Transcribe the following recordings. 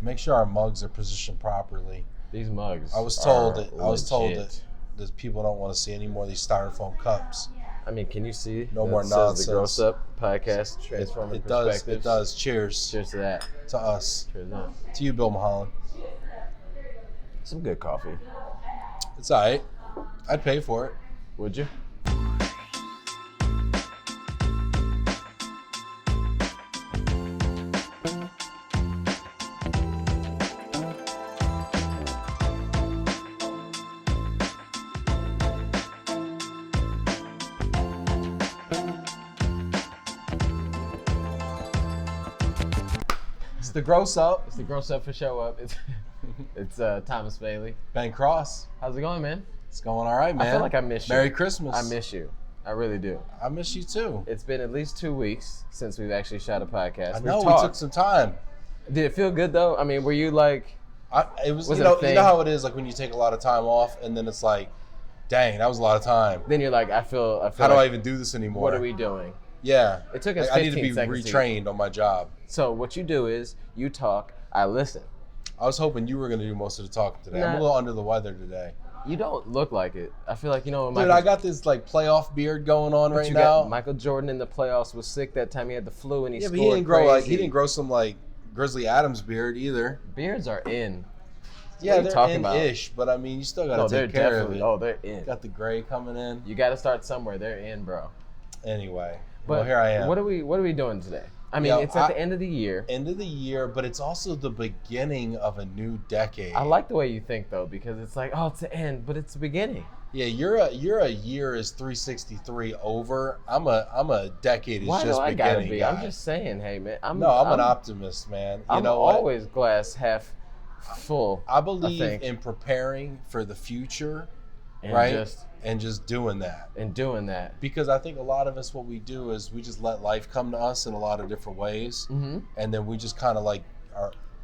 Make sure our mugs are positioned properly. These mugs. I was told that people don't want to see any more of these styrofoam cups. I mean, can you see? No more says nonsense. The Gross Up Podcast Transforming Perspectives. It does. Cheers. Cheers to that. To us. Cheers to that. To you, Bill Mulholland. Some good coffee. It's all right. I'd pay for it. Would you? It's the Gross Up. It's the Gross Up for Show Up. It's Thomas Bailey. Ben Cross. How's it going, man? It's going all right, man. I feel like I miss you. Merry Christmas. I miss you. I really do. I miss you too. It's been at least 2 weeks since we've actually shot a podcast. I know, we took some time. Did it feel good though? I mean, were you like... You know how it is, like when you take a lot of time off and then it's like, dang, that was a lot of time. Then you're like, I feel how do I even do this anymore? What are we doing? Yeah. It took us 15 I need to be seconds retrained on my job. So what you do is you talk, I listen. I was hoping you were going to do most of the talking today. I'm a little under the weather today. You don't look like it. I feel like, Dude, I got this like playoff beard going on right now. Michael Jordan in the playoffs was sick that time. He had the flu and he scored. But he didn't grow some like Grizzly Adams beard either. Beards are in. Yeah, they're in-ish, but I mean, you still got to take care of it. Oh, they're in. Got the gray coming in. You got to start somewhere. They're in, bro. Anyway, but well, here I am. What are we doing today? I mean, it's at the end of the year. End of the year, but it's also the beginning of a new decade. I like the way you think though, because it's like, oh, it's the end, but it's the beginning. Yeah, you're a year is 363 over. I'm a decade is just beginning. Why do I gotta be? I'm just saying, hey man. I'm an optimist, man. You know what? I'm always glass half full. I believe in preparing for the future, right? And just doing that. Because I think a lot of us, what we do is we just let life come to us in a lot of different ways. Mm-hmm. And then we just kind of like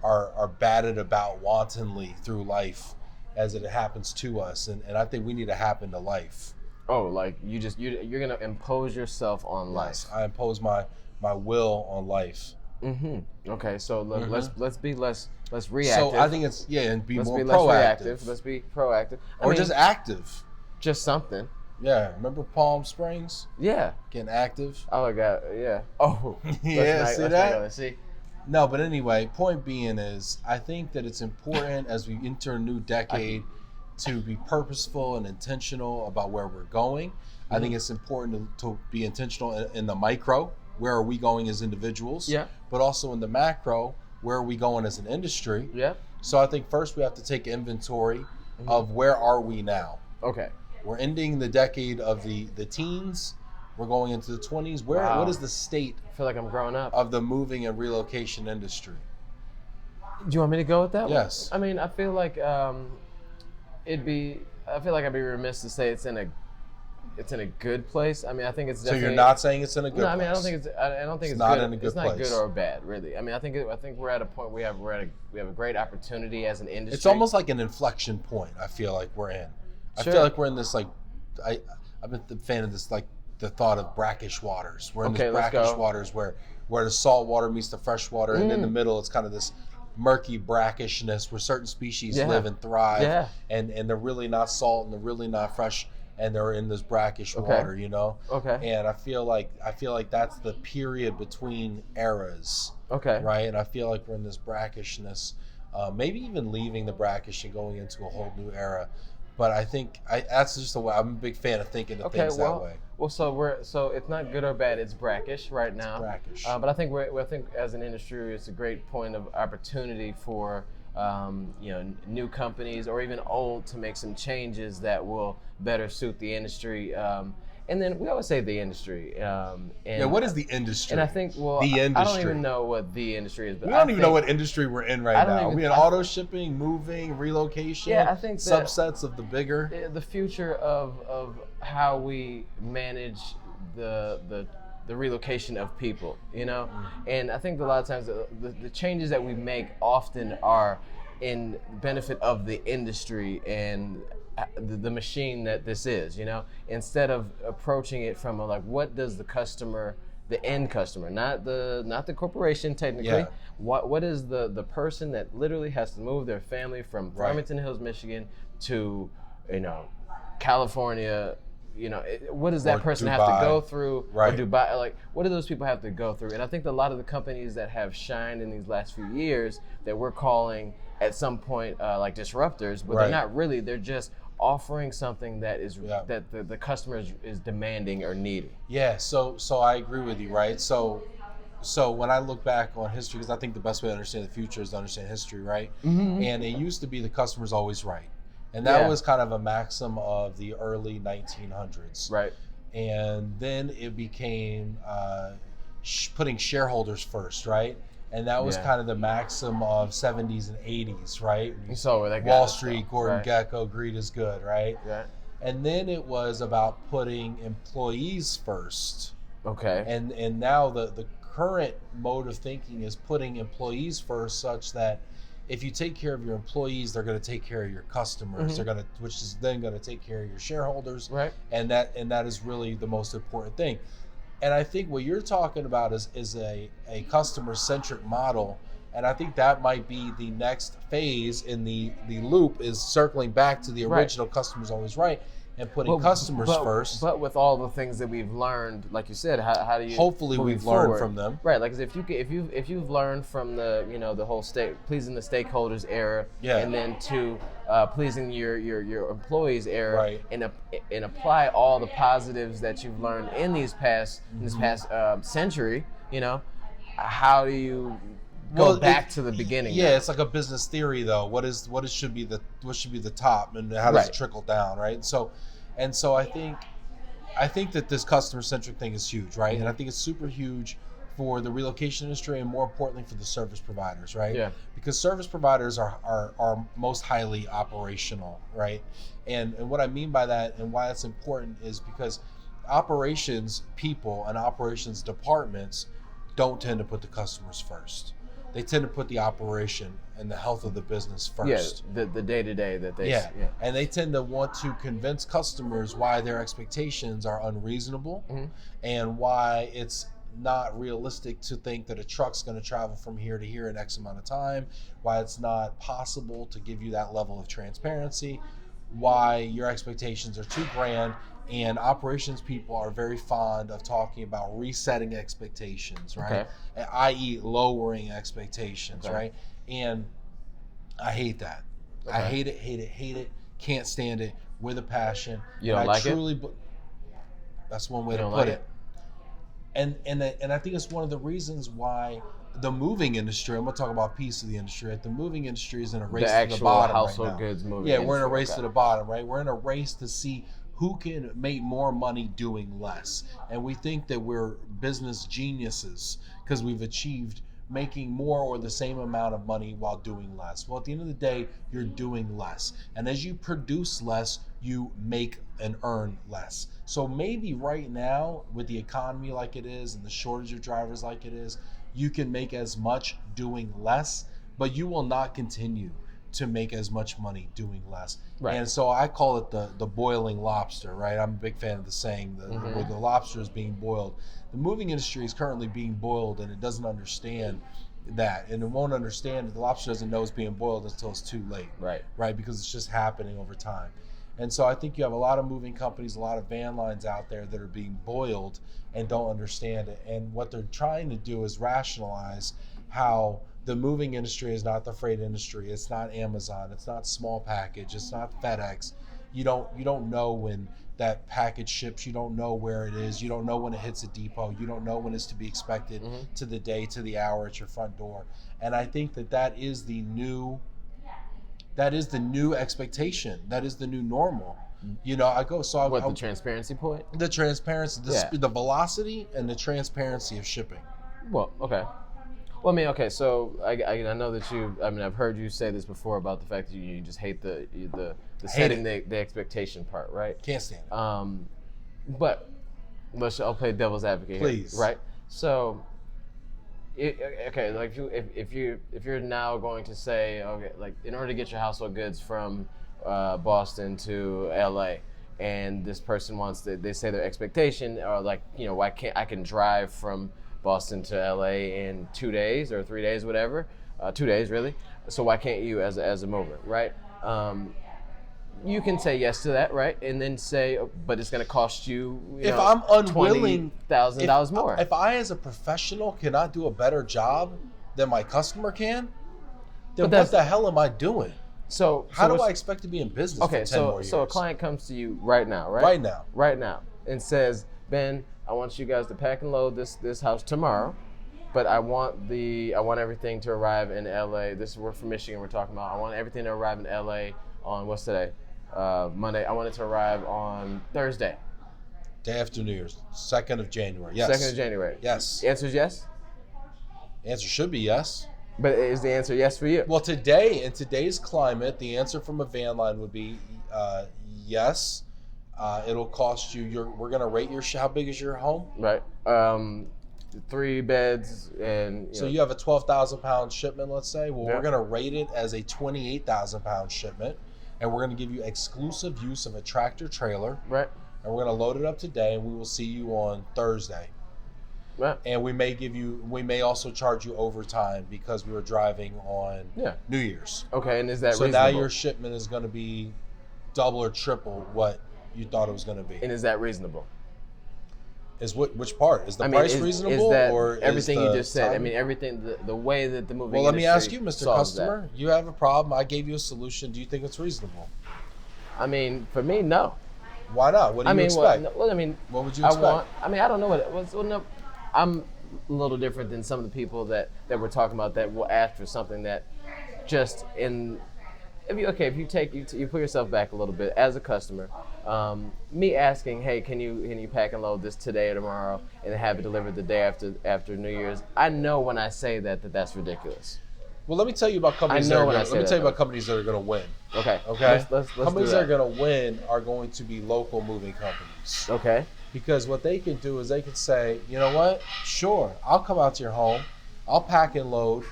are batted about wantonly through life as it happens to us. And I think we need to happen to life. Oh, like you're going to impose yourself on life. Yes, I impose my will on life. Mm-hmm. Okay, so let's be less reactive. So I think it's, and be let's more be proactive. Less reactive. Let's be proactive. Or just active. Just something. Yeah, remember Palm Springs? Yeah. Getting active. Oh my God, yeah. Oh. Yeah, see that? See? No, but anyway, point being is, I think that it's important as we enter a new decade to be purposeful and intentional about where we're going. Mm-hmm. I think it's important to be intentional in the micro. Where are we going as individuals? Yeah. But also in the macro, where are we going as an industry? Yeah. So I think first we have to take inventory of where are we now. Okay. We're ending the decade of the teens. We're going into the 20s. What is the state? I feel like I'm growing up. Of the moving and relocation industry. Do you want me to go with that? Yes. I mean, I feel like I'd be remiss to say it's in a good place. I mean, I think it's definitely. So you're not saying it's in a good place? No, I mean, I don't think it's not good. In a good it's not place. Good or bad, really. I mean, I think we're at a point we have a great opportunity as an industry. It's almost like an inflection point. I feel like we're in. I feel like we're in this like I've been a fan of this like the thought of brackish waters. We're in this brackish waters where the salt water meets the fresh water, and in the middle it's kind of this murky brackishness where certain species live and thrive, and they're really not salt and they're really not fresh, and they're in this brackish water, you know. Okay. And I feel like that's the period between eras. Okay. Right, and I feel like we're in this brackishness, maybe even leaving the brackish and going into a whole new era. But I think that's just the way I'm a big fan of thinking of things that way. Well, so it's not good or bad. It's brackish right now. It's brackish. But I think I think as an industry, it's a great point of opportunity for new companies or even old to make some changes that will better suit the industry. And then we always say the industry. What is the industry? And I think, the industry. I don't even know what the industry is. But we don't even know what industry we're in right now. We're in auto shipping, moving, relocation. Yeah, I think subsets of the bigger. The future of how we manage the relocation of people, you know? And I think a lot of times the changes that we make often are in benefit of the industry and the machine that this is, you know, instead of approaching it from like, what does the customer the end customer, not the corporation technically. Yeah. What is the person that literally has to move their family from Farmington Hills, Michigan to, California? What does that person have to go through? Right. Or Dubai, like, what do those people have to go through? And I think a lot of the companies that have shined in these last few years that we're calling at some point like disruptors, but they're not really. They're just offering something that is that the customer is demanding or needing. Yeah. So I agree with you, right? So when I look back on history, because I think the best way to understand the future is to understand history, right? Mm-hmm. And it used to be the customer's always right. And that was kind of a maxim of the early 1900s. Right. And then it became putting shareholders first, right? And that was kind of the maxim of 70s and 80s, right? You saw where that Wall Street, Gordon Gekko, greed is good, right? Right. And then it was about putting employees first. Okay. And now the current mode of thinking is putting employees first, such that if you take care of your employees, they're going to take care of your customers. Mm-hmm. Which is then going to take care of your shareholders. Right. And that is really the most important thing. And I think what you're talking about is a customer-centric model. And I think that might be the next phase in the loop, is circling back to the original customer's always right, and putting customers first. But with all the things that we've learned, like you said, how do you? Hopefully, we've learned from them. Right, like if you've learned from the whole pleasing the stakeholders era, and then to pleasing your employees era, and apply all the positives that you've learned in this past century, how do you go back to the beginning? Yeah, it's like a business theory though. What should be the top, and how does it trickle down, right? And so I think that this customer centric thing is huge, right? Mm-hmm. And I think it's super huge for the relocation industry, and more importantly for the service providers, right? Yeah. Because service providers are most highly operational, right? And what I mean by that and why that's important is because operations people and operations departments don't tend to put the customers first. They tend to put the operation and the health of the business first. Yeah, the day-to-day that they... Yeah, and they tend to want to convince customers why their expectations are unreasonable, and why it's not realistic to think that a truck's going to travel from here to here in X amount of time, why it's not possible to give you that level of transparency, why your expectations are too grand. And operations people are very fond of talking about resetting expectations, right? Okay. I.e. lowering expectations, right? And I hate that. Okay. I hate it. Can't stand it with a passion. You don't like it? That's one way to put it. And I think it's one of the reasons why the moving industry, I'm going to talk about a piece of the industry, the moving industry is in a race to the bottom right now. The actual household goods moving industry. Yeah, we're in a race to the bottom, right? We're in a race to see who can make more money doing less. And we think that we're business geniuses because we've achieved making more or the same amount of money while doing less. Well, at the end of the day, you're doing less. And as you produce less, you make and earn less. So maybe right now, with the economy like it is and the shortage of drivers like it is, you can make as much doing less, but you will not continue to make as much money doing less. Right. And so I call it the boiling lobster, right? I'm a big fan of the saying, where the lobster is being boiled. The moving industry is currently being boiled, and it doesn't understand that, and it won't understand that the lobster doesn't know it's being boiled until it's too late. Right? Because it's just happening over time. And so I think you have a lot of moving companies, a lot of van lines out there that are being boiled and don't understand it. And what they're trying to do is rationalize how the moving industry is not the freight industry. It's not Amazon. It's not small package. It's not FedEx. You don't know when that package ships. You don't know where it is. You don't know when it hits a depot. You don't know when it's to be expected to the day, to the hour at your front door. And I think that is the new expectation. That is the new normal. The transparency point? The transparency, the velocity and the transparency of shipping. Well, okay. Well, I mean, okay, so I know that I've heard you say this before about the fact that you just hate the setting the expectation part, right? Can't stand it. But I'll play devil's advocate here. Please. Right? So, okay, like if you're now going to say, okay, like in order to get your household goods from Boston to LA, and this person wants to, they say their expectation, or like, why can't I can drive from Boston to LA in 2 days or 3 days, whatever, 2 days really. So why can't you as a mover, right? You can say yes to that, right? And then say, but it's going to cost you, if I'm unwilling, $20,000 more. If I, as a professional, cannot do a better job than my customer can, then what the hell am I doing? So how do I expect to be in business for 10 more years? So a client comes to you right now, right? Right now, and says, Ben, I want you guys to pack and load this house tomorrow, but I want everything to arrive in LA. We're from Michigan. We're talking about. I want everything to arrive in LA on what's today? Monday. I want it to arrive on Thursday. Day after New Year's, 2nd of January. Yes. 2nd of January. Yes. The answer is yes? The answer should be yes. But is the answer yes for you? Well, today, in today's climate, the answer from a van line would be yes. It'll cost you, we're going to rate your, how big is your home? Right. 3 beds and... So you have a 12,000-pound shipment, let's say. Well, we're going to rate it as a 28,000-pound shipment. And we're going to give you exclusive use of a tractor trailer. Right. And we're going to load it up today, and we will see you on Thursday. Right. And we may also charge you overtime because we were driving on New Year's. Okay, and is that so reasonable? Now your shipment is going to be double or triple what you thought it was going to be. And is that reasonable? Is which part? Is the price reasonable, is that or everything is you the just said? time? I mean, everything, the way that the moving. Well, let me ask you, Mr. Customer. That. You have a problem. I gave you a solution. Do you think it's reasonable? I mean, for me, no. Why not? What do you expect? What would you expect? I don't know what it was. Well, no, I'm a little different than some of the people that we're talking about that will ask for something that just in. If you put yourself back a little bit as a customer, me asking, hey, can you pack and load this today or tomorrow and have it delivered the day after New Year's? I know when I say that's ridiculous. Well, let me tell you about companies. Let me tell you about companies that are going to win. Okay. Let's companies that are going to win are going to be local moving companies. Okay. Because what they can do is they can say, you know what? Sure, I'll come out to your home. I'll pack and load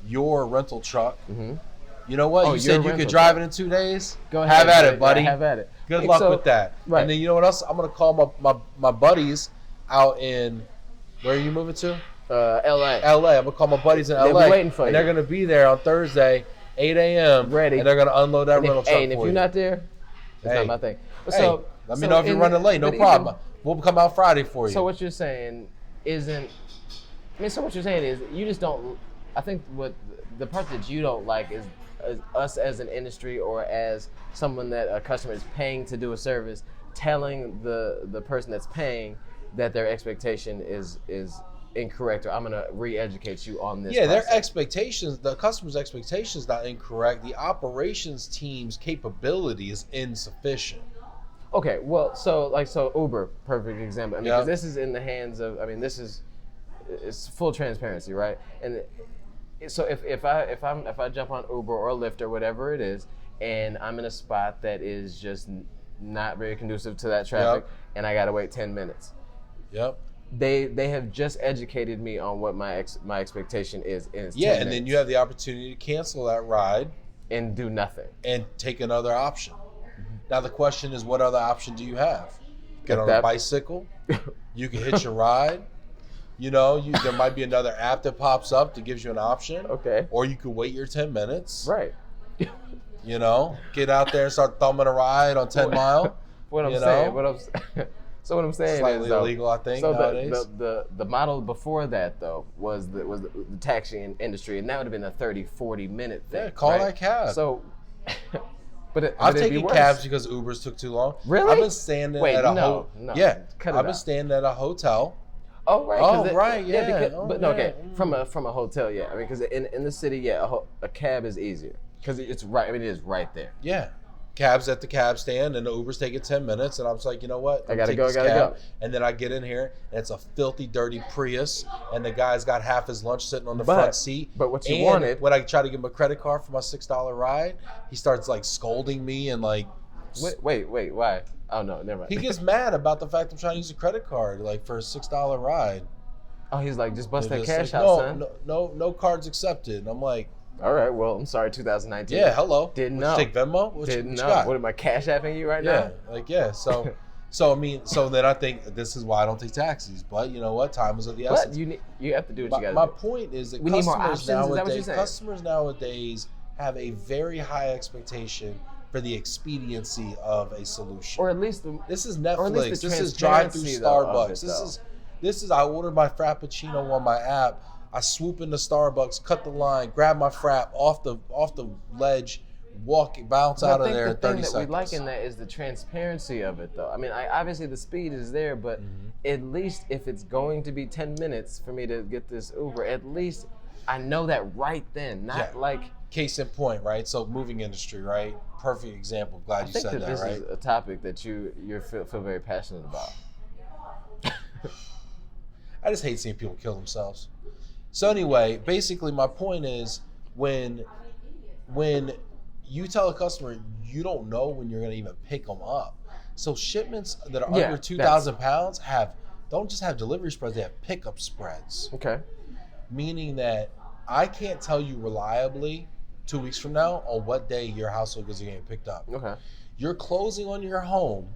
your rental truck. Mm-hmm. You know what? You said you could drive it in 2 days? Go ahead. Have at it, buddy. Have at it. Good luck with that. Right. And then you know what else? I'm going to call my buddies out in, where are you moving to? LA. I'm going to call my buddies in LA. They'll be waiting for you. And they're going to be there on Thursday, 8 a.m. Ready. And they're going to unload that rental truck for you. And if you're not there, it's not my thing. So, let me know if you're running late. No problem. We'll come out Friday for you. So what you're saying isn't, what you're saying is you just don't, I think what the part that you don't like is us as an industry or as someone that a customer is paying to do a service, telling the person that's paying that their expectation is incorrect, or I'm going to re-educate you on this. Yeah, their expectations, the customer's expectations, not incorrect. The operations team's capability is insufficient. Okay, well, so Uber, perfect example. I mean, because this is in the hands of. I mean, it's full transparency, right? And so if I jump on Uber or Lyft or whatever it is, and I'm in a spot that is just not very conducive to that traffic, and I gotta wait 10 minutes. Yep. They have just educated me on what my expectation is. And it's 10 and then you have the opportunity to cancel that ride and do nothing and take another option. Now the question is, what other option do you have? Get on a bicycle. You can hitch a ride. You know, there might be another app that pops up that gives you an option. Okay. Or you could wait your 10 minutes. Right. You know, get out there and start thumbing a ride on 10 Mile. What I'm saying. So what I'm saying slightly is illegal, I think. So nowadays. the model before that though was the taxi industry, and that would have been a 30-40 minute thing. Yeah, call that cab. So. I've taken cabs because Ubers took too long. Really? I've been standing at a I've been standing at a hotel. Oh right. Okay. From a hotel, yeah. I mean, because in the city, a cab is easier because it's right. I mean, it is right there. Yeah. Cabs at the cab stand, and the Uber's taking 10 minutes, and I'm just like, you know what? I gotta go. And then I get in here, and it's a filthy, dirty Prius, and the guy's got half his lunch sitting on the front seat. But what you wanted, when I try to give him a credit card for my $6 ride, he starts like scolding me and like. Wait, why? Oh no, never mind. He gets mad about the fact I'm trying to use a credit card like for a $6 ride. Oh, he's like, just bust that cash out, son. No cards accepted. And I'm like, All right. Well, I'm sorry, 2019. Yeah, hello. Didn't Would know. You take Venmo? Didn't you know. got? What am I cash apping you right now? Yeah. So I mean, so then I think this is why I don't take taxis. But you know what? Time is of the essence. But you have to do what you got to do. My point is that we need more options. Is that what you're saying? Customers nowadays have a very high expectation for the expediency of a solution. Or at least this is Netflix. This is drive through Starbucks. This is I ordered my Frappuccino on my app. I swoop into Starbucks, cut the line, grab my Frap off the ledge, bounce out of there in 30 seconds. The thing that we like in that is the transparency of it, though. I mean, obviously the speed is there, but at least if it's going to be 10 minutes for me to get this Uber, at least I know that right then. Not like case in point, right? So moving industry, right? Perfect example. Glad you said that, right? I think this is a topic that you feel very passionate about. I just hate seeing people kill themselves. So anyway, basically my point is when you tell a customer you don't know when you're going to even pick them up. So shipments that are under 2,000 pounds don't just have delivery spreads, they have pickup spreads. Okay. Meaning that I can't tell you reliably 2 weeks from now on what day your household goods are getting picked up. Okay. You're closing on your home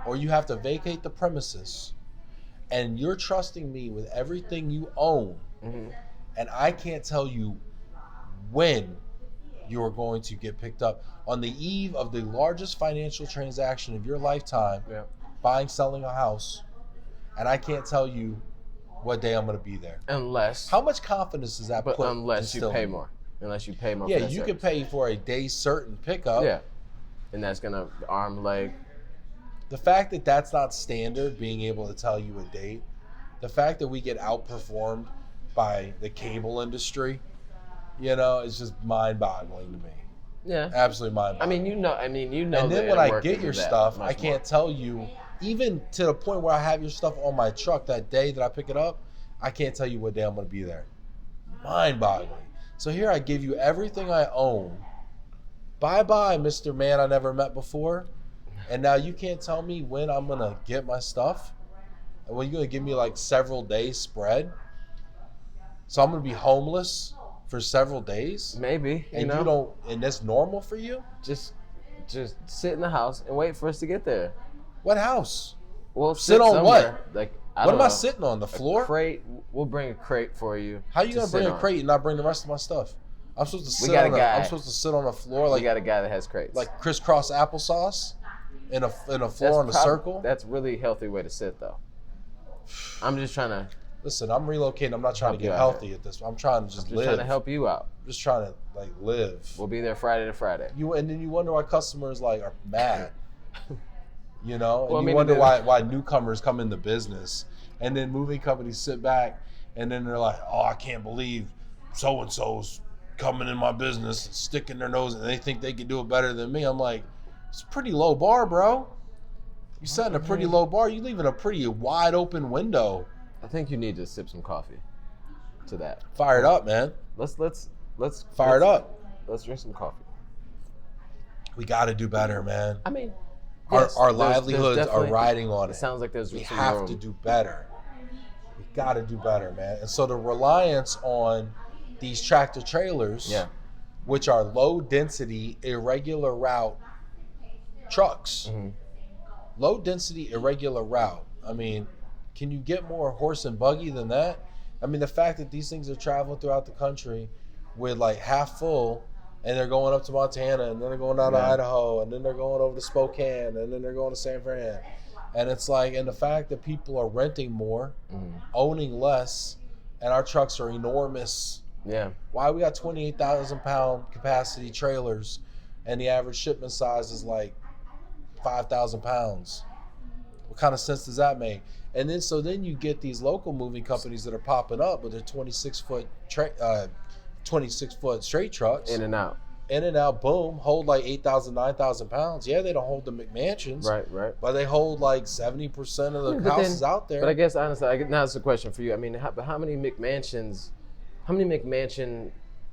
or you have to vacate the premises and you're trusting me with everything you own, and I can't tell you when you're going to get picked up on the eve of the largest financial transaction of your lifetime, buying, selling a house, and I can't tell you what day I'm going to be there. Unless. How much confidence does that put? Unless you pay more. Unless you pay more. Yeah, you can pay for a day certain pickup. Yeah, and that's going to arm, leg. The fact that that's not standard, being able to tell you a date, the fact that we get outperformed by the cable industry, it's just mind-boggling to me. Yeah, absolutely mind-boggling. I mean, you know. And then when I get your stuff, I can't tell you, even to the point where I have your stuff on my truck that day that I pick it up, I can't tell you what day I'm going to be there. Mind-boggling. So here I give you everything I own. Bye-bye, Mr. Man I never met before. And now you can't tell me when I'm going to get my stuff? And when you're going to give me like several days spread? So I'm going to be homeless for several days? Maybe. And you don't, and that's normal for you? Just sit in the house and wait for us to get there. What house? Well, sit on somewhere. What? What am I sitting on? The floor? A crate. We'll bring a crate for you. How are you going to bring a crate and not bring the rest of my stuff? I'm supposed to sit I'm supposed to sit on the floor like we got a guy that has crates. Like crisscross applesauce in a floor in a circle? That's really healthy way to sit though. I'm just trying to listen, I'm relocating. I'm not trying to get healthy at this. I'm trying to just live. Trying to help you out. I'm just trying to live. We'll be there Friday to Friday. And then you wonder why customers are mad. And you wonder why newcomers come into business, and then moving companies sit back, and then they're like, "Oh, I can't believe so and so's coming in my business and sticking their nose, and they think they can do it better than me." I'm like, it's a pretty low bar, bro. You setting a pretty low bar. You leaving a pretty wide open window. I think you need to sip some coffee to that. Fire it up, man. Let's fire it up. Let's drink some coffee. We got to do better, man. I mean, our livelihoods are riding on it. It sounds like we have to do better. We got to do better, man. And so the reliance on these tractor trailers, which are low density, irregular route trucks. Low density, irregular route. I mean, can you get more horse and buggy than that? I mean, the fact that these things are traveling throughout the country with half full, and they're going up to Montana, and then they're going down to Idaho, and then they're going over to Spokane, and then they're going to San Fran. And it's and the fact that people are renting more, owning less, and our trucks are enormous. Yeah. Why we got 28,000 pound capacity trailers, and the average shipment size is 5,000 pounds? What kind of sense does that make? And then you get these local moving companies that are popping up with their 26-foot straight trucks. In and out, boom, hold 8,000, 9,000 pounds. Yeah, they don't hold the McMansions. Right. But they hold 70% of the houses out there. But I guess, honestly, now it's a question for you. I mean, how many McMansion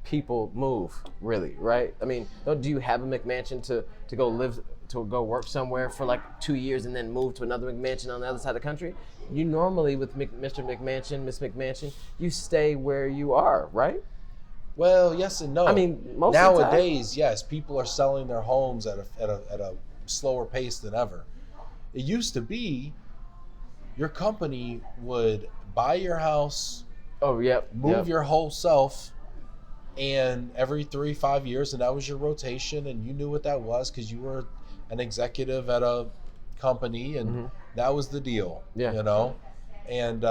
people move, really, right? I mean, do you have a McMansion to go live, to go work somewhere for 2 years and then move to another McMansion on the other side of the country? You normally, with Mr. McMansion, Miss McMansion, you stay where you are, right? Well, yes and no. I mean, most nowadays, of the time, yes, people are selling their homes at a slower pace than ever. It used to be your company would buy your house, move your whole self, and every 3-5 years, and that was your rotation, and you knew what that was because you were an executive at a company, and that was the deal. Yeah. You know, and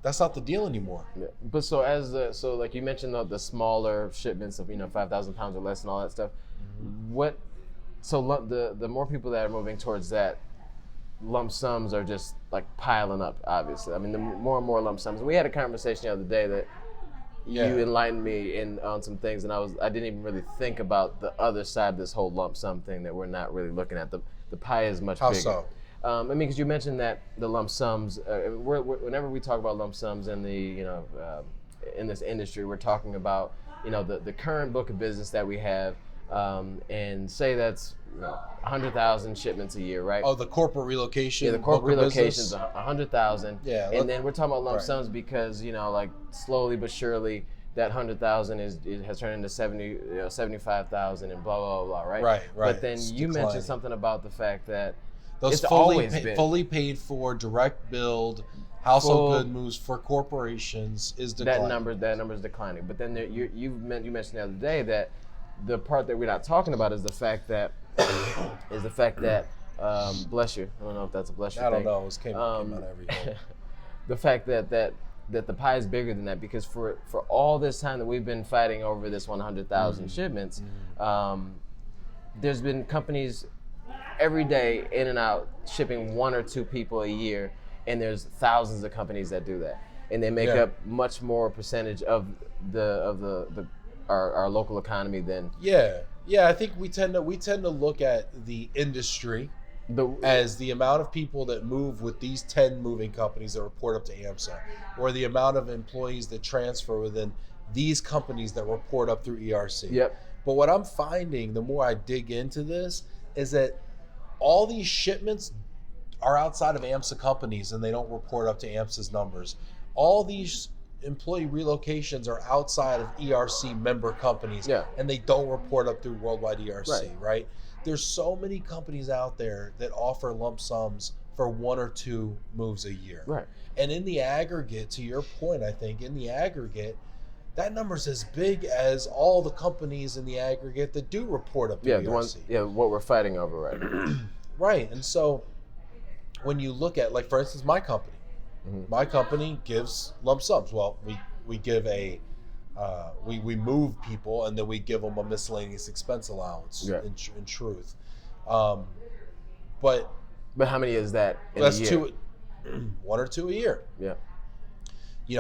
that's not the deal anymore. Yeah. But so like you mentioned the smaller shipments of 5,000 pounds or less and all that stuff. The more people that are moving towards that, lump sums are just like piling up. Obviously, I mean, the more and more lump sums. We had a conversation the other day that you enlightened me on some things, and I didn't even really think about the other side of this whole lump sum thing that we're not really looking at. The pie is much bigger. How so? I mean, because you mentioned that the lump sums. Whenever we talk about lump sums in the in this industry, we're talking about the current book of business that we have, and say that's 100,000 shipments a year, right? Oh, the corporate relocation. Yeah, the corporate relocation is 100,000. Yeah, and then we're talking about lump sums because like slowly but surely that 100,000 has turned into 75,000 and blah blah blah, right? Right. But then you mentioned something about the fact that those fully paid for direct build household good moves for corporations is declining. That number is declining. But then you mentioned the other day that the part that we're not talking about is the fact that bless you. I don't know if that's a bless you. I don't know. It came out everything. The fact that the pie is bigger than that, because for all this time that we've been fighting over this 100,000 shipments, there's been companies every day in and out shipping 1 or 2 people a year, and there's thousands of companies that do that, and they make up much more percentage of our local economy than I think we tend to look at the industry as the amount of people that move with these 10 moving companies that report up to AMSA, or the amount of employees that transfer within these companies that report up through ERC. Yep. But what I'm finding, the more I dig into this, is that all these shipments are outside of AMSA companies and they don't report up to AMSA's numbers. All these employee relocations are outside of ERC member companies, and they don't report up through Worldwide ERC, right? There's so many companies out there that offer lump sums for 1 or 2 moves a year. Right. And in the aggregate, to your point, I think, in the aggregate, that number's as big as all the companies in the aggregate that do report up to ERC. What we're fighting over, right? Right. And so when you look at, like, for instance, my company, my company gives lump sums. Well, we give we move people, and then we give them a miscellaneous expense allowance. In truth, but how many is that in that's a year? 1 or 2 a year. Yeah.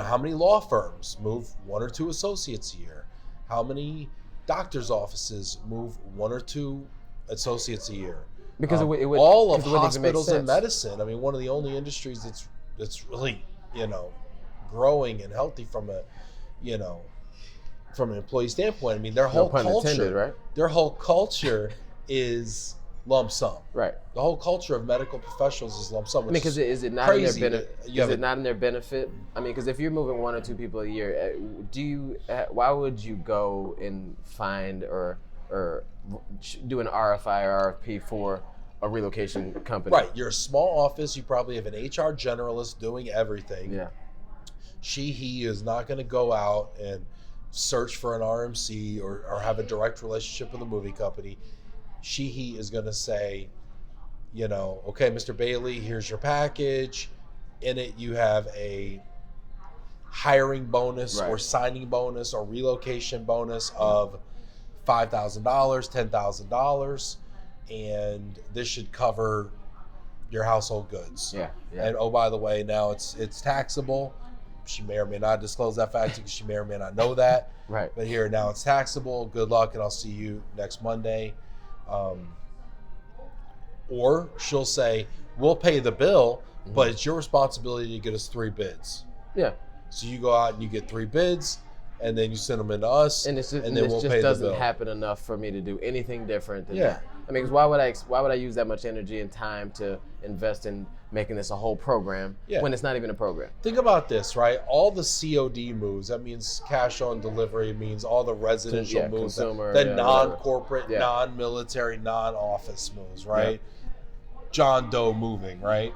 How many law firms move 1 or 2 associates a year? How many doctors' offices move 1 or 2 associates a year? Because all of hospitals and medicine. I mean, one of the only industries that's really growing and healthy from an employee standpoint. I mean, their whole culture, right? Their whole culture is lump sum. Right. The whole culture of medical professionals is lump sum. I mean, because is it not in their benefit? Is it not in their benefit? I mean, because if you're moving 1 or 2 people a year, why would you go and find or do an RFI or RFP for a relocation company? Right. You're a small office. You probably have an HR generalist doing everything. Yeah. He is not going to go out and search for an RMC or have a direct relationship with a movie company. He is going to say, okay, Mr. Bailey, here's your package. In it, you have a hiring bonus or signing bonus or relocation bonus of $5,000, $10,000, and this should cover your household goods. Yeah. And oh, by the way, now it's taxable. She may or may not disclose that fact because she may or may not know that. Right. But here now it's taxable. Good luck, and I'll see you next Monday. Or she'll say, we'll pay the bill, but it's your responsibility to get us 3 bids. Yeah. So you go out and you get 3 bids. and then you send them into us, and then we'll pay the bill. It just doesn't happen enough for me to do anything different than that. I mean, 'cause why would I use that much energy and time to invest in making this a whole program when it's not even a program? Think about this, right? All the COD moves, that means cash on delivery, means all the residential moves, consumer, the non-corporate, non-military, non-office moves, right? John Doe moving, right?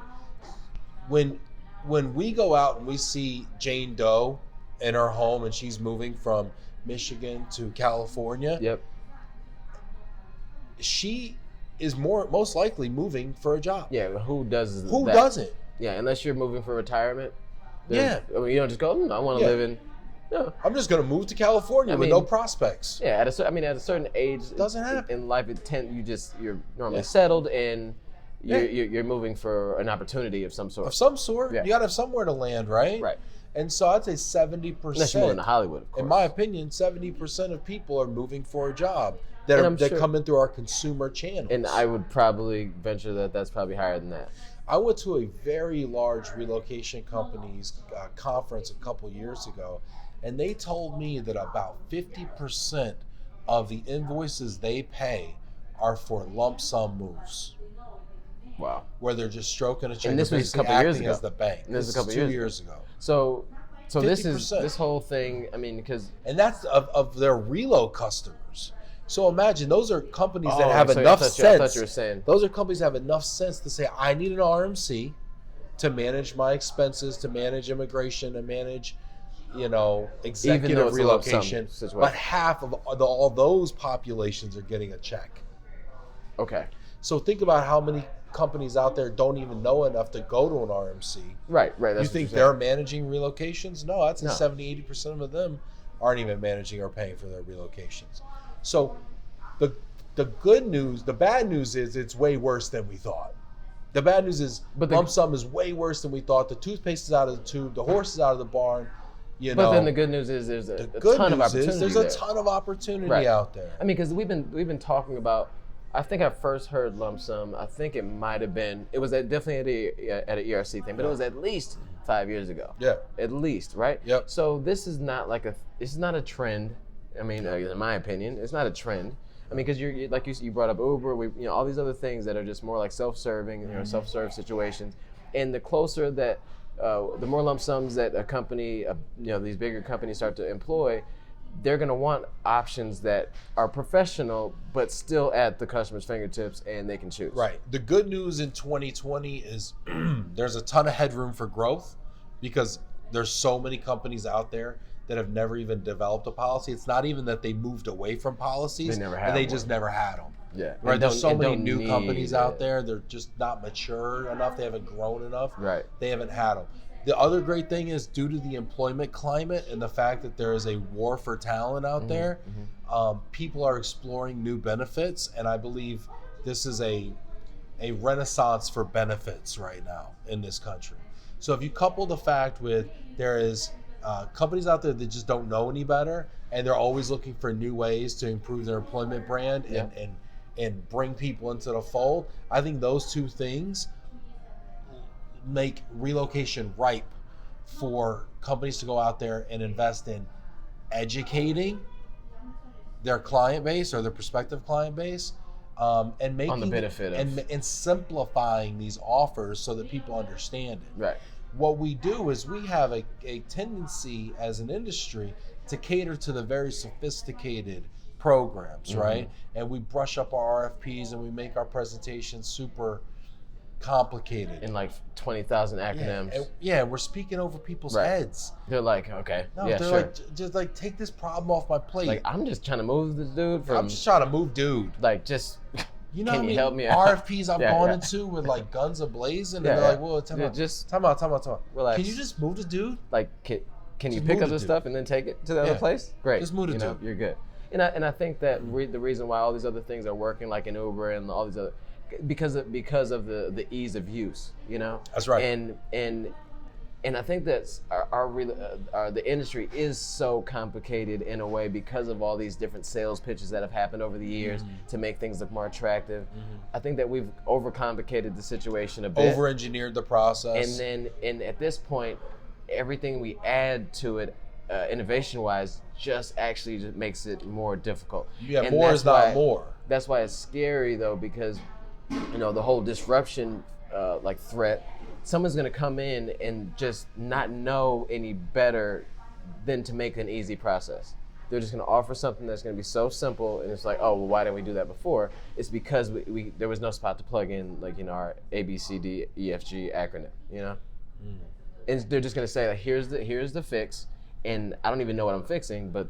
When we go out and we see Jane Doe in her home and she's moving from Michigan to California, she is most likely moving for a job. Yeah, who does Who that? doesn't? Yeah, unless you're moving for retirement. Yeah. I mean, you don't just go, I want to live in. No. I'm just going to move to California with no prospects. Yeah, at a certain age, it doesn't happen in life. You're normally settled and you're moving for an opportunity of some sort. You got to have somewhere to land, right? Right. And so I'd say 70%. Unless you're moving to Hollywood, of course. In my opinion, 70% of people are moving for a job that come in through our consumer channels. And I would probably venture that that's probably higher than that. I went to a very large relocation company's conference a couple years ago, and they told me that about 50% of the invoices they pay are for lump sum moves. Wow. Where they're just stroking a check. And this was a couple years ago. As the bank. This is a couple 2 years ago. So 50%. this whole thing, I mean, because... And that's of their reload customers. So imagine those are companies that have enough sense. I thought you were saying. Those are companies that have enough sense to say, I need an RMC to manage my expenses, to manage immigration, to manage, executive relocation. But half of all those populations are getting a check. Okay. So think about how many companies out there don't even know enough to go to an RMC. Right. That's you think they're managing relocations? No, I'd say 70-80% of them aren't even managing or paying for their relocations. So the good news, the bad news is it's way worse than we thought. The bad news is lump sum is way worse than we thought. The toothpaste is out of the tube. The horse is out of the barn. But then the good news is there's a ton of opportunity. There's a ton of opportunity out there. I mean, because we've been talking about. I think I first heard lump sum. I think it might have been. It was definitely at an ERC thing, but it was at least 5 years ago. Yeah. At least, right? Yep. So this is not this is not a trend. I mean, in my opinion, it's not a trend. I mean, because you're like you brought up Uber, all these other things that are just more like self-serving, self-serve situations. And the closer that, the more lump sums that a company, these bigger companies start to employ, they're going to want options that are professional, but still at the customer's fingertips, and they can choose. Right. The good news in 2020 is there's a ton of headroom for growth because there's so many companies out there that have never even developed a policy. It's not even that they moved away from policies. They just never had them. Yeah. Right. There's so many new companies out there. They're just not mature enough. They haven't grown enough. Right. They haven't had them. The other great thing is due to the employment climate and the fact that there is a war for talent out there, people are exploring new benefits. And I believe this is a renaissance for benefits right now in this country. So if you couple the fact with there is companies out there that just don't know any better, and they're always looking for new ways to improve their employment brand and bring people into the fold, I think those two things make relocation ripe for companies to go out there and invest in educating their client base or their prospective client base, and making on the benefit of and simplifying these offers so that people understand it. Right. What we do is we have a tendency as an industry to cater to the very sophisticated programs, right? And we brush up our RFPs and we make our presentations super complicated. In like 20,000 acronyms. Yeah, we're speaking over people's heads. They're like, okay, no, they're like, just like, take this problem off my plate. Like, I'm just trying to move the dude from... I'm just trying to move dude. Like, just... Can you help me out? RFPs I've gone into with like guns ablazing, and they're like, "Well, time out. Relax. Can you just move the dude? Like, can you pick up the stuff and then take it to the other place? Great. Just move the dude. You're good. And I think that the reason why all these other things are working, like in Uber and all these other, because of the ease of use, That's right. And I think that the industry is so complicated in a way because of all these different sales pitches that have happened over the years to make things look more attractive. I think that we've overcomplicated the situation a bit. Over-engineered the process. And at this point, everything we add to it innovation-wise, just makes it more difficult. Yeah, and more is not more. That's why it's scary though, because the whole disruption threat. Someone's gonna come in and just not know any better than to make an easy process. They're just gonna offer something that's gonna be so simple, and it's like, oh, well, why didn't we do that before? It's because there was no spot to plug in, our ABCDEFG acronym, And they're just gonna say, like, here's the fix, and I don't even know what I'm fixing, but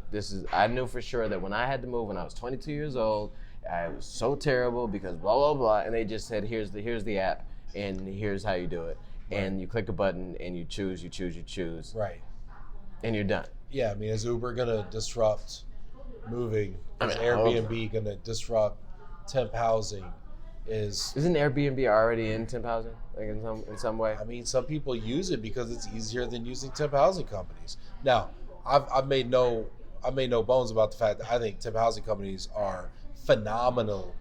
I knew for sure that when I had to move when I was 22 years old, I was so terrible because blah blah blah, and they just said, here's the app, and here's how you do it, and you click a button and you choose, right, and you're done. Yeah, I mean, is Uber gonna disrupt moving? Is Airbnb gonna disrupt temp housing? Isn't Airbnb already in temp housing, like in some way? I mean, some people use it because it's easier than using temp housing companies. Now, I've made no bones about the fact that I think temp housing companies are phenomenal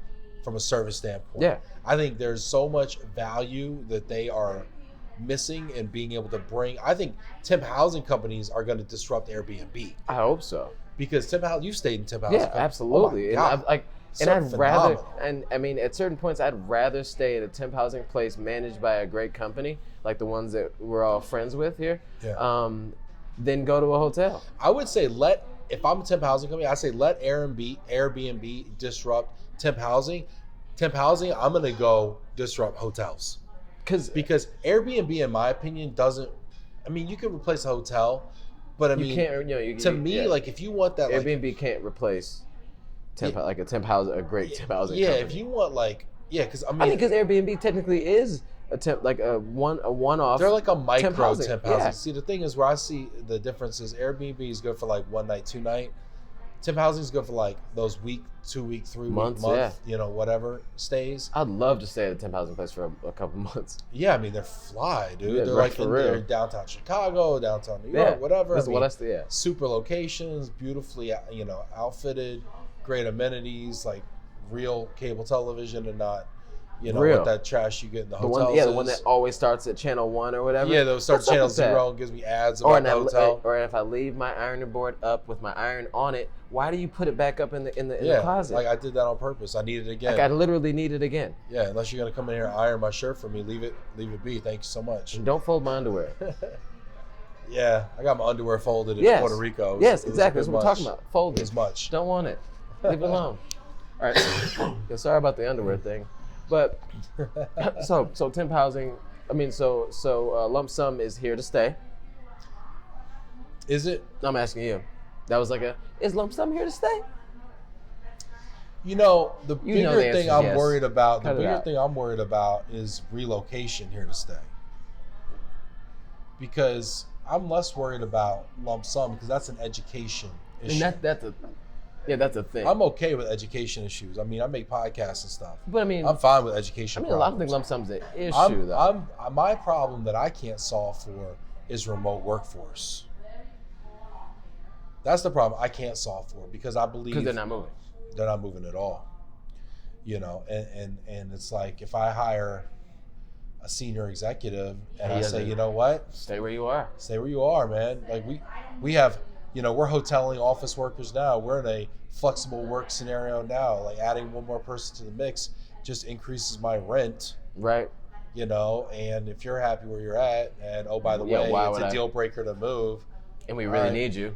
from a service standpoint. Yeah, I think there's so much value that they are missing and being able to bring. I think temp housing companies are going to disrupt Airbnb. I hope so. Because you stayed in temp housing. Yeah, companies. absolutely. Oh I'd rather, and I mean, at certain points, I'd rather stay at a temp housing place managed by a great company, like the ones that we're all friends with here, than go to a hotel. I would say if I'm a temp housing company, I say let Airbnb disrupt temp housing. Temp housing, I'm going to go disrupt hotels. Because Airbnb, in my opinion, doesn't. I mean, you can replace a hotel, but I mean, if you want that, Airbnb can't replace a temp housing, a great temp housing. Yeah, company. if you want because because Airbnb technically is a temp, like a one-off. They're like a micro temp housing. Yeah. See, the thing is, where I see the difference is Airbnb is good for like 1 night, 2 night. Temp housing is good for like those week, 2 week, 3 month, whatever stays. I'd love to stay at a temp housing place for a couple months. Yeah, I mean, they're fly, dude. Yeah, they're like they're downtown Chicago, downtown New York, whatever. That's what I say. Yeah. Super locations, beautifully, outfitted, great amenities, like real cable television, and not, with that trash you get in the hotels. The one that always starts at channel 1 or whatever. Yeah, those starts channel 0 and gives me ads about the hotel. Or if I leave my ironing board up with my iron on it, why do you put it back up in the closet? Like I did that on purpose. I need it again. Like I literally need it again. Yeah, unless you're gonna come in here and iron my shirt for me, leave it be. Thank you so much. And don't fold my underwear. Yeah, I got my underwear folded in Puerto Rico. Yes, exactly. That's what we're talking about. Folded. As much. Don't want it. Leave it alone. All right. Sorry about the underwear thing, but so temp housing. I mean, so lump sum is here to stay. Is it? I'm asking you. That was is lump sum here to stay? The bigger thing I'm worried about. The bigger thing I'm worried about is relocation here to stay. Because I'm less worried about lump sum because that's an education issue. And that's a thing. I'm okay with education issues. I mean, I make podcasts and stuff. But I mean, I'm fine with education. I don't think lump sum's an issue though. My problem that I can't solve for is remote workforce. That's the problem I can't solve for because I believe because they're not moving. They're not moving at all. And it's like if I hire a senior executive and I say, you know what? Stay where you are. Stay where you are, man. Like we have, we're hoteling office workers now. We're in a flexible work scenario now. Like adding one more person to the mix just increases my rent. Right. And if you're happy where you're at, and by the way, it's a deal breaker to move. And we really need you.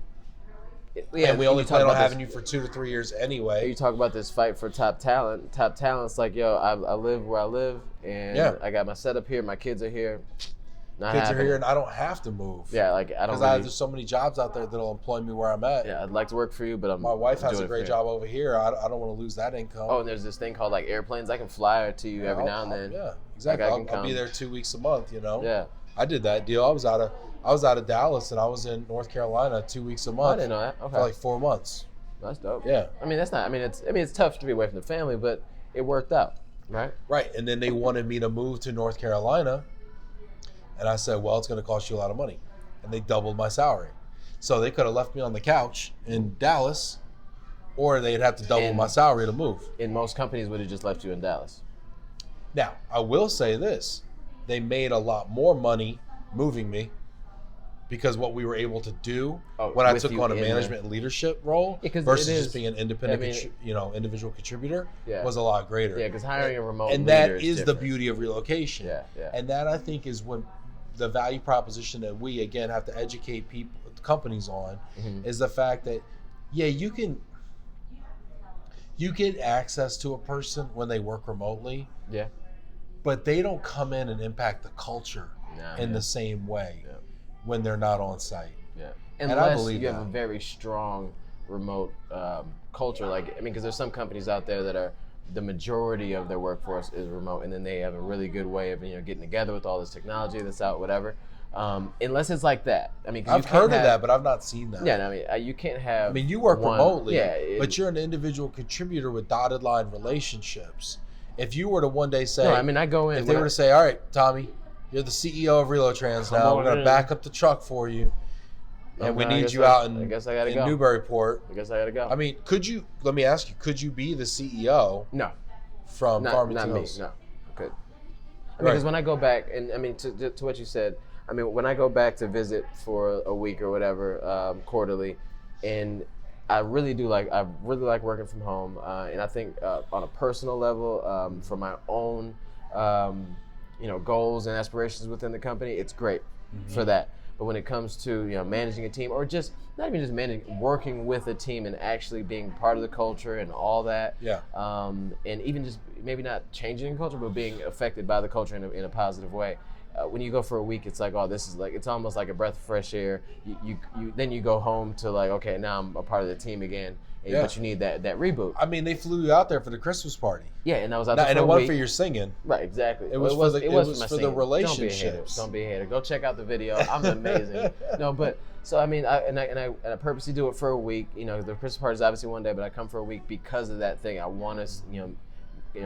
Yeah, and we only plan on having you for 2 to 3 years anyway. You talk about this fight for top talent. Top talent's like, I live where I live, and I got my setup here. My kids are here. Kids are here, and I don't have to move. Yeah, I don't. Because there's so many jobs out there that'll employ me where I'm at. Yeah, I'd like to work for you, but my wife has a great job over here. I don't want to lose that income. Oh, and there's this thing called like airplanes. I can fly to you every now and then. Yeah, exactly. I'll be there 2 weeks a month. Yeah. I did that deal. I was out of Dallas, and I was in North Carolina 2 weeks a month. I didn't know that. Okay. For like 4 months. That's dope. Yeah. It's tough to be away from the family, but it worked out, right? Right, and then they wanted me to move to North Carolina, and I said, well, it's going to cost you a lot of money, and they doubled my salary. So they could have left me on the couch in Dallas, or they'd have to double my salary to move. And most companies would have just left you in Dallas. Now, I will say this. They made a lot more money moving me because what we were able to do when I took on a management and leadership role versus just being an independent, individual contributor was a lot greater. Yeah, because hiring a remote and leader that is different. the beauty of relocation. Yeah. And that I think is when the value proposition that we again have to educate people, companies on, is the fact that you can get access to a person when they work remotely. Yeah. But they don't come in and impact the culture in the same way when they're not on site. Yeah. And I believe you have a very strong remote culture. Because there's some companies out there that are the majority of their workforce is remote, and then they have a really good way of getting together with all this technology that's out, whatever. Unless it's like that. I've heard of that, but I've not seen that. Yeah, you can't have. You work remotely, but you're an individual contributor with dotted line relationships. If you were to one day say, I go in. If they were to say, all right, Tommy, you're the CEO of Relotrans now. We're going to back up the truck for you, and we need you out in Newburyport. I guess I got to go. Could you? Let me ask you. Could you be the CEO? No. From Farmington Hills? No, I could. Because when I go back, and to what you said. When I go back to visit for a week or whatever, quarterly, and I really like working from home, and I think on a personal level, for my own, goals and aspirations within the company, it's great for that. But when it comes to managing a team, or just not even just managing, working with a team and actually being part of the culture and all that, and even just maybe not changing the culture, but being affected by the culture in a positive way. When you go for a week, it's like, it's almost like a breath of fresh air. Then you go home to okay, now I'm a part of the team again. But you need that reboot. They flew you out there for the Christmas party. Yeah, and I was out there for a week. And it wasn't for your singing. Right, exactly. It was for the relationships. Don't be a hater. Go check out the video. I'm amazing. No, but so I purposely do it for a week. The Christmas party is obviously one day, but I come for a week because of that thing. I want to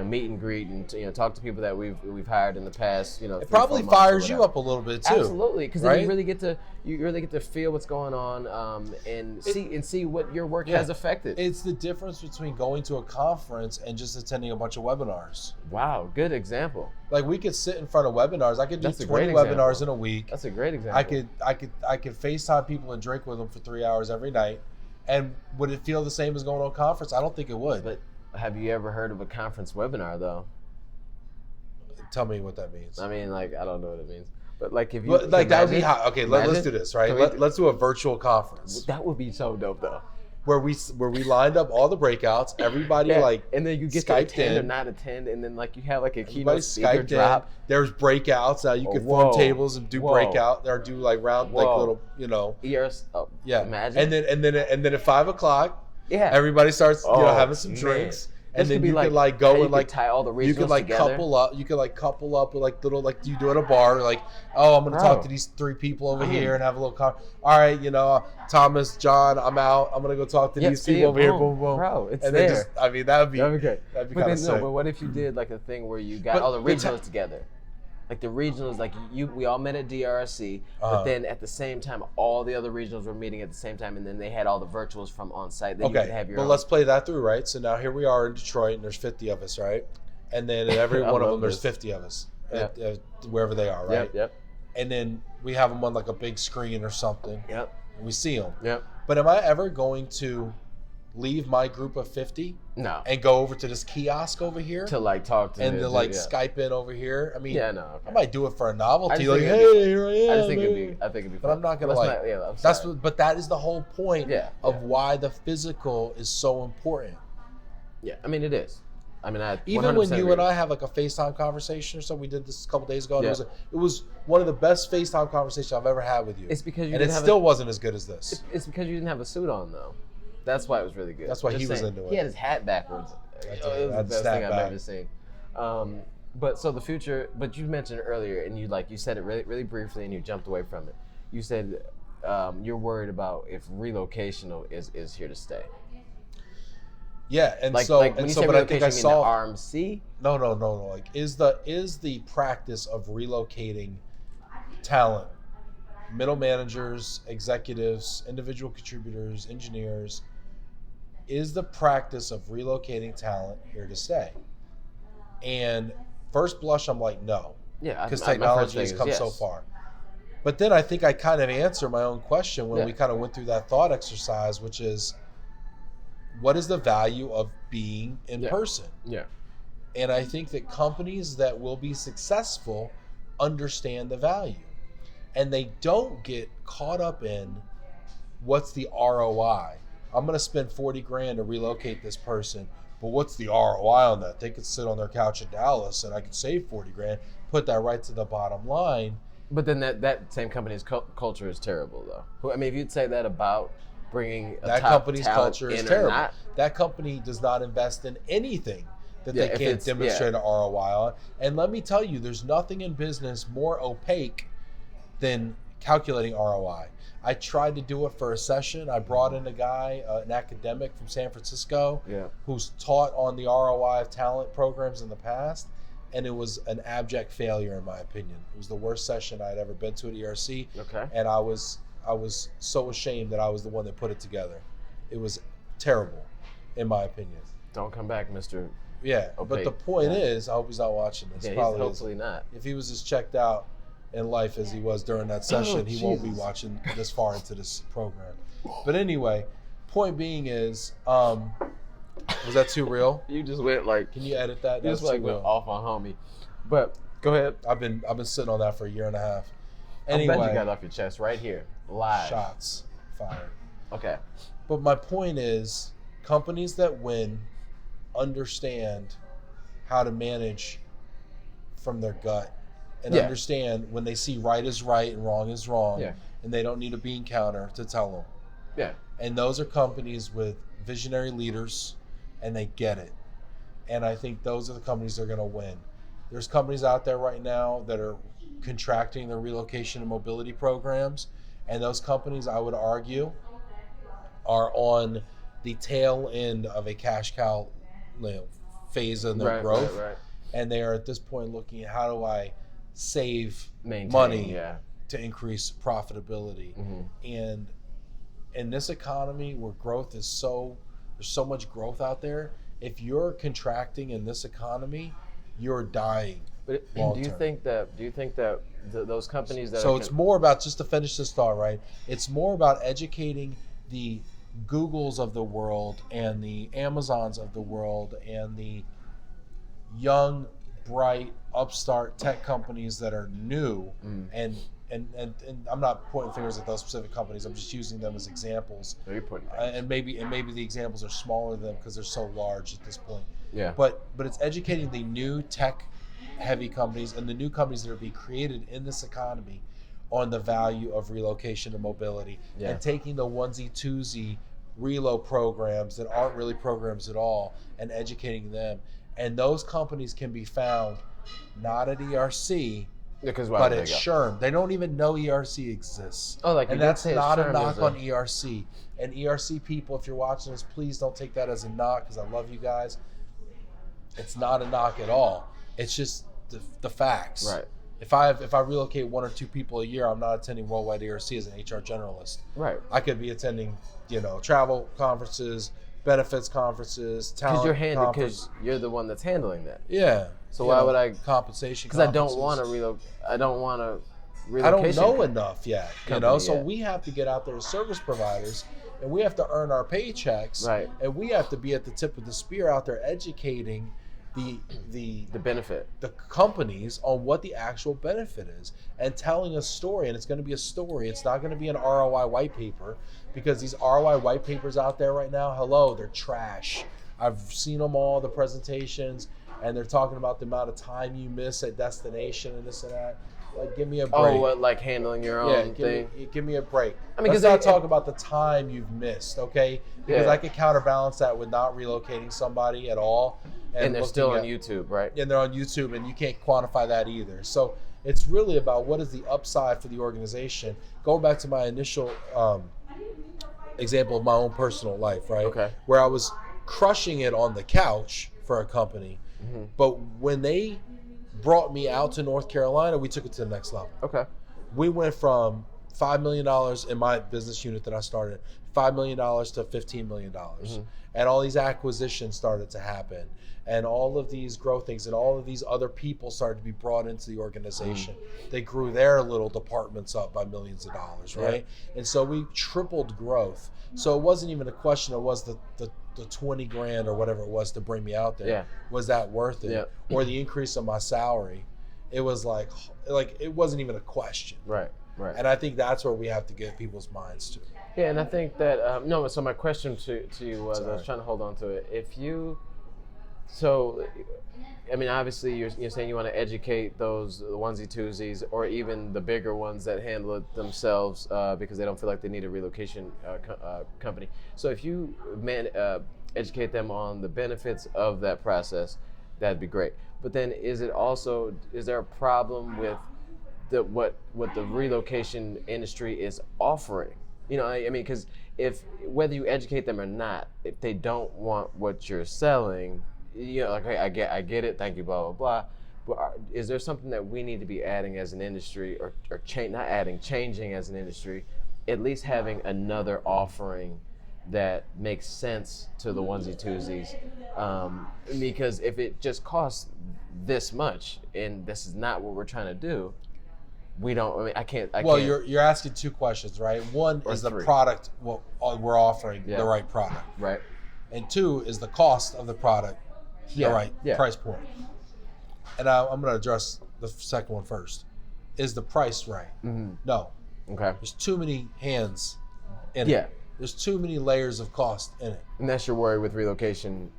meet and greet and talk to people that we've hired in the past. It probably fires you up a little bit too. Absolutely, because then you really get to feel what's going on and see what your work has affected. It's the difference between going to a conference and just attending a bunch of webinars. Wow, good example. We could sit in front of webinars. I could do 20 webinars in a week. That's a great example. I could FaceTime people and drink with them for 3 hours every night. And would it feel the same as going to a conference? I don't think it would. But have you ever heard of a conference webinar though? Tell me what that means. I don't know what it means. But if you that would be hot. Okay, let's do this, right? Let's do a virtual conference. That would be so dope though. Where we lined up all the breakouts, everybody and then you get to attend or not attend, and then you have a keynote speaker drop. There's breakouts now. You could form tables and do breakout or do round little ERS. Imagine. And then at 5 o'clock, everybody starts having some drinks. And then you could go and tie all the regionals you could together. couple up. You could couple up with little you do at a bar. I'm gonna talk to these 3 people over here and have a little all right, Thomas, John, I'm out. I'm gonna go talk to these people over here. Boom, boom. Bro, it's and there. That would be great. That'd be kind of sick. But what if you did a thing where you got all the regionals together? The regionals, we all met at DRC, but then at the same time, all the other regionals were meeting at the same time, and then they had all the virtuals from on site. Then you could have your own. Let's play that through, right? So now here we are in Detroit, and there's 50 of us, right? And then in every one of them, there's 50 of us, wherever they are, right? Yep. And then we have them on a big screen or something. Yep. And we see them. Yep. But am I ever going to leave my group of 50 and go over to this kiosk over here to talk to and to Skype in over here? I might do it for a novelty. Hey, here I am. I think it'd be fun. But I'm not gonna but that is the whole point of why the physical is so important. Yeah, it is. Even when you and I have a FaceTime conversation or something, we did this a couple days ago. And it was one of the best FaceTime conversations I've ever had with you. It's because it still wasn't as good as this. It's because you didn't have a suit on though. That's why it was really good. That's why he was into it. He had his hat backwards. It was the best thing I've ever seen. But so the future. But you mentioned it earlier, and you said it really, really briefly, and you jumped away from it. You said you're worried about if relocation is here to stay. Yeah, and when you say but I think I saw RMC. No. Is the practice of relocating talent, middle managers, executives, individual contributors, engineers, is the practice of relocating talent here to stay? And first blush, I'm no. Yeah, because technology has come so far. But then I think I kind of answered my own question when we kind of went through that thought exercise, which is, what is the value of being in person? Yeah. And I think that companies that will be successful understand the value. And they don't get caught up in what's the ROI. I'm going to spend 40 grand to relocate this person, but what's the ROI on that? They could sit on their couch in Dallas and I could save 40 grand, put that right to the bottom line. But then that same company's culture is terrible, though. I mean, if you'd say that about bringing that company's culture is terrible. That company does not invest in anything that they can't demonstrate an ROI on. And let me tell you, there's nothing in business more opaque than calculating ROI. I tried to do it for a session. I brought in a guy, an academic from San Francisco, who's taught on the ROI of talent programs in the past, and it was an abject failure in my opinion. It was the worst session I had ever been to at ERC. And I was so ashamed that I was the one that put it together. It was terrible, in my opinion. Don't come back, Mr. Yeah, opaque. But the point is, I hope he's not watching this. Yeah, probably hopefully not. If he was as checked out in life as he was during that session, he won't be watching this far into this program. But anyway, point being is, was that too real? You just went like. Can you edit that? You just like went off on homie. But go ahead. I've been sitting on that for a year and a half. Anyway, I'm glad you got it off your chest right here, live. Shots fired. Okay. But my point is, companies that win understand how to manage from their gut and understand when they see right is right and wrong is wrong, and they don't need a bean counter to tell them. Yeah. And those are companies with visionary leaders, and they get it. And I think those are the companies that are going to win. There's companies out there right now that are contracting their relocation and mobility programs, and those companies, I would argue, are on the tail end of a cash cow phase in their growth. And they are at this point looking at, how do I save money to increase profitability? And in this economy where growth is there's so much growth out there, if you're contracting in this economy, you're dying. But do you think that those companies that it's more about, just to finish this thought, right? It's more about educating the Googles of the world and the Amazons of the world and the young, bright, upstart tech companies that are new, and I'm not pointing fingers at those specific companies. I'm just using them as examples. So you're pointing and maybe the examples are smaller than them because they're so large at this point. Yeah. But it's educating the new tech-heavy companies and the new companies that are being created in this economy on the value of relocation and mobility, and taking the onesie twosie reload programs that aren't really programs at all and educating them. And those companies can be found not at ERC, but at SHRM. They don't even know ERC exists. And that's not a knock on ERC. And ERC people, if you're watching this, please don't take that as a knock, because I love you guys. It's not a knock at all. It's just the facts. Right. If I relocate 1 or 2 people a year, I'm not attending Worldwide ERC as an HR generalist. Right. I could be attending, travel conferences, benefits conferences, talent because you're the one that's handling that. Yeah. So why would I compensation? Because I don't want to relocate. I don't want to. I don't know enough yet. So we have to get out there as service providers, and we have to earn our paychecks. Right. And we have to be at the tip of the spear out there educating the benefit, the companies on what the actual benefit is, and telling a story. And it's going to be a story. It's not going to be an ROI white paper, because these ROI white papers out there right now, they're trash. I've seen them all, the presentations, and they're talking about the amount of time you miss at destination and this and that. Like, give me a break. Oh, like handling your own thing? Give me a break. I mean, let's not talk about the time you've missed, okay? Because I could counterbalance that with not relocating somebody at all. And they're still on YouTube, right? And they're on YouTube, and you can't quantify that either. So it's really about what is the upside for the organization. Going back to my initial example of my own personal life, right? Okay. Where I was crushing it on the couch for a company, but when they brought me out to North Carolina, we took it to the next level. Okay. We went from $5 million in my business unit that I started, $5 million to $15 million. Mm-hmm. And all these acquisitions started to happen. And all of these growth things and all of these other people started to be brought into the organization. Mm-hmm. They grew their little departments up by millions of dollars, right? Yeah. And so we tripled growth. So it wasn't even a question. It was the 20 grand or whatever it was to bring me out there. Yeah. Was that worth it? Yeah. Or the increase of my salary? It was like it wasn't even a question. Right. Right. And I think that's where we have to get people's minds to. Yeah, and I think that so my question to you was, I was trying to hold on to it. Obviously you're saying you want to educate those onesie twosies or even the bigger ones that handle it themselves because they don't feel like they need a relocation company. So if you educate them on the benefits of that process, that'd be great. But then is there a problem with what the relocation industry is offering? Because whether you educate them or not, if they don't want what you're selling, hey, I get it, thank you, blah, blah, blah. But is there something that we need to be adding as an industry or changing as an industry, at least having another offering that makes sense to the onesie twosies? Because if it just costs this much and this is not what we're trying to do, I can't. You're asking two questions, right? One is the product, what we're offering, the right product. Right. And two is the cost of the product, the right price point. And I'm going to address the second one first. Is the price right? Mm-hmm. No. Okay. There's too many hands in it. There's too many layers of cost in it. And that's your worry with relocation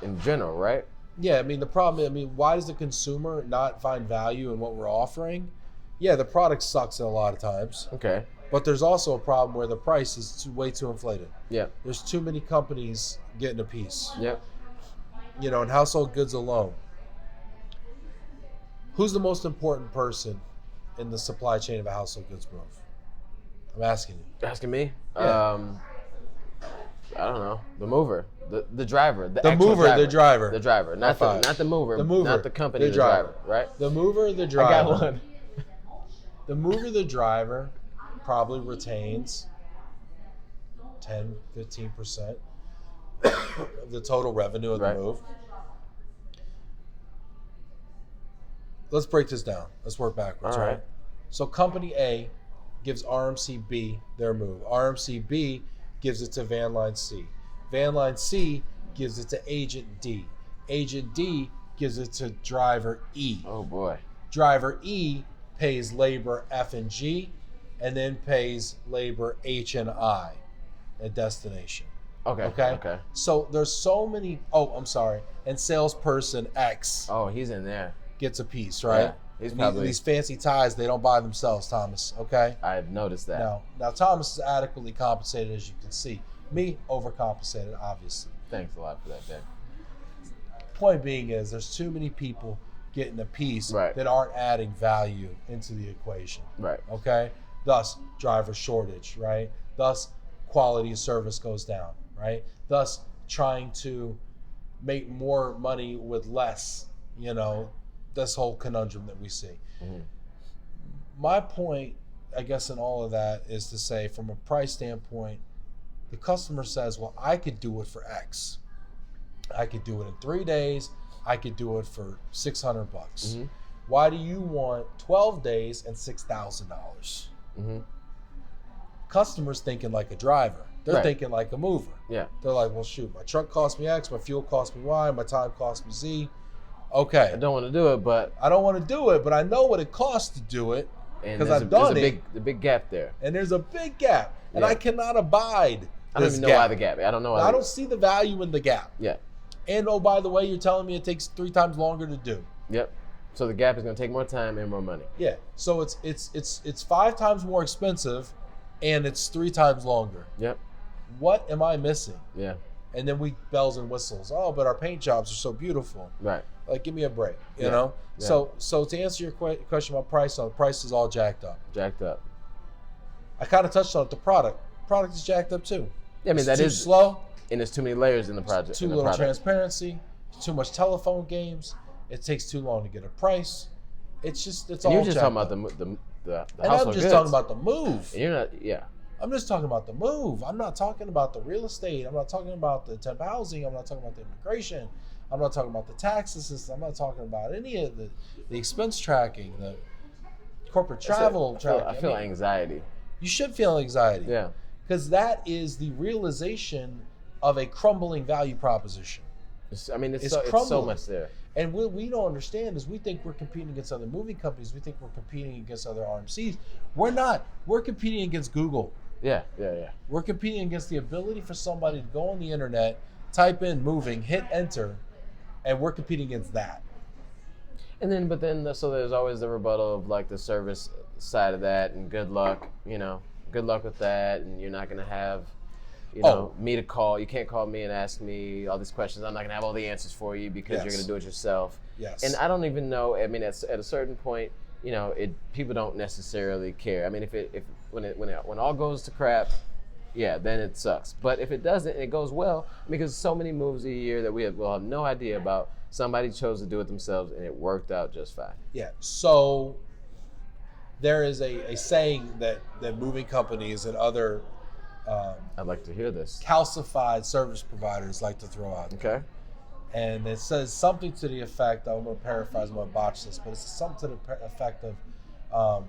in general, right? Yeah, the problem, why does the consumer not find value in what we're offering? Yeah, the product sucks a lot of times. Okay. But there's also a problem where the price is way too inflated. Yeah. There's too many companies getting a piece. Yep. In household goods alone. Who's the most important person in the supply chain of a household goods move? I'm asking you. Asking me? Yeah. I don't know. The mover, the driver, the driver. The driver, not the mover, not the company. The driver, right? The mover, the driver. I got one. The mover, the driver, probably retains 10, 15% of the total revenue of the move. Let's break this down. Let's work backwards, right? So company A gives RMC B their move. RMC B gives it to Van Line C. Van Line C gives it to Agent D. Agent D gives it to Driver E. Oh boy. Driver E pays labor F and G, and then pays labor H and I at destination. Okay. So there's so many. Oh, I'm sorry. And salesperson X. Oh, he's in there. Gets a piece, right? Yeah, he's probably these fancy ties. They don't buy themselves, Thomas. Okay. I've noticed that. Now Thomas is adequately compensated, as you can see. Me, overcompensated, obviously. Thanks a lot for that, Ben. Point being is, there's too many people getting a piece that aren't adding value into the equation. Right. Okay? Thus, driver shortage, right? Thus, quality of service goes down, right? Thus, trying to make more money with less, this whole conundrum that we see. Mm-hmm. My point, I guess, in all of that is to say, from a price standpoint, the customer says, well, I could do it for X. I could do it in 3 days. I could do it for $600. Mm-hmm. Why do you want 12 days and $6,000? Mm-hmm. Customers thinking like a driver. They're thinking like a mover. Yeah. They're like, well, shoot, my truck cost me X, my fuel cost me Y, my time cost me Z. Okay. I don't want to do it, but I know what it costs to do it because I've done it. There's a big gap there. And there's a big gap. And I cannot abide I don't even know why the gap. I don't know why. I don't see the value in the gap. Yeah. And oh, by the way, you're telling me it takes 3 times longer to do. Yep. So the gap is going to take more time and more money. Yeah. So it's 5 times more expensive, and it's 3 times longer. Yep. What am I missing? Yeah. And then we bells and whistles. Oh, but our paint jobs are so beautiful. Right. Like, give me a break. You know. Yeah. So to answer your question about price, the price is all jacked up. Jacked up. I kind of touched on it. The product is jacked up too. Yeah, I mean, it's too slow. And there's too many layers in the project. Too little transparency. Too much telephone games. It takes too long to get a price. It's all. You're just talking about the household I'm just goods. talking about the move. And you're not, yeah. I'm just talking about the move. I'm not talking about the real estate. I'm not talking about the temp housing. I'm not talking about the immigration. I'm not talking about the taxes system. I'm not talking about any of the expense tracking, the corporate travel tracking. I feel anxiety. You should feel anxiety. Yeah. Because that is the realization of a crumbling value proposition. It's so much there. And what we don't understand is we think we're competing against other moving companies. We think we're competing against other RMCs. We're not. We're competing against Google. Yeah. We're competing against the ability for somebody to go on the internet, type in moving, hit enter, and we're competing against that. So there's always the rebuttal of like the service side of that, and good luck with that, and you're not gonna have, me to call. You can't call me and ask me all these questions. I'm not gonna have all the answers for you because you're gonna do it yourself. Yes. And I don't even know. I mean, at a certain point, people don't necessarily care. I mean, when all goes to crap, yeah, then it sucks. But if it doesn't, it goes well, because so many moves a year that we'll have no idea about. Somebody chose to do it themselves, and it worked out just fine. Yeah. So there is a saying that moving companies and other I'd like to hear this. calcified service providers like to throw out. Okay. And it says something to the effect, I'm going to paraphrase, I'm going to botch this, but it's something to the effect of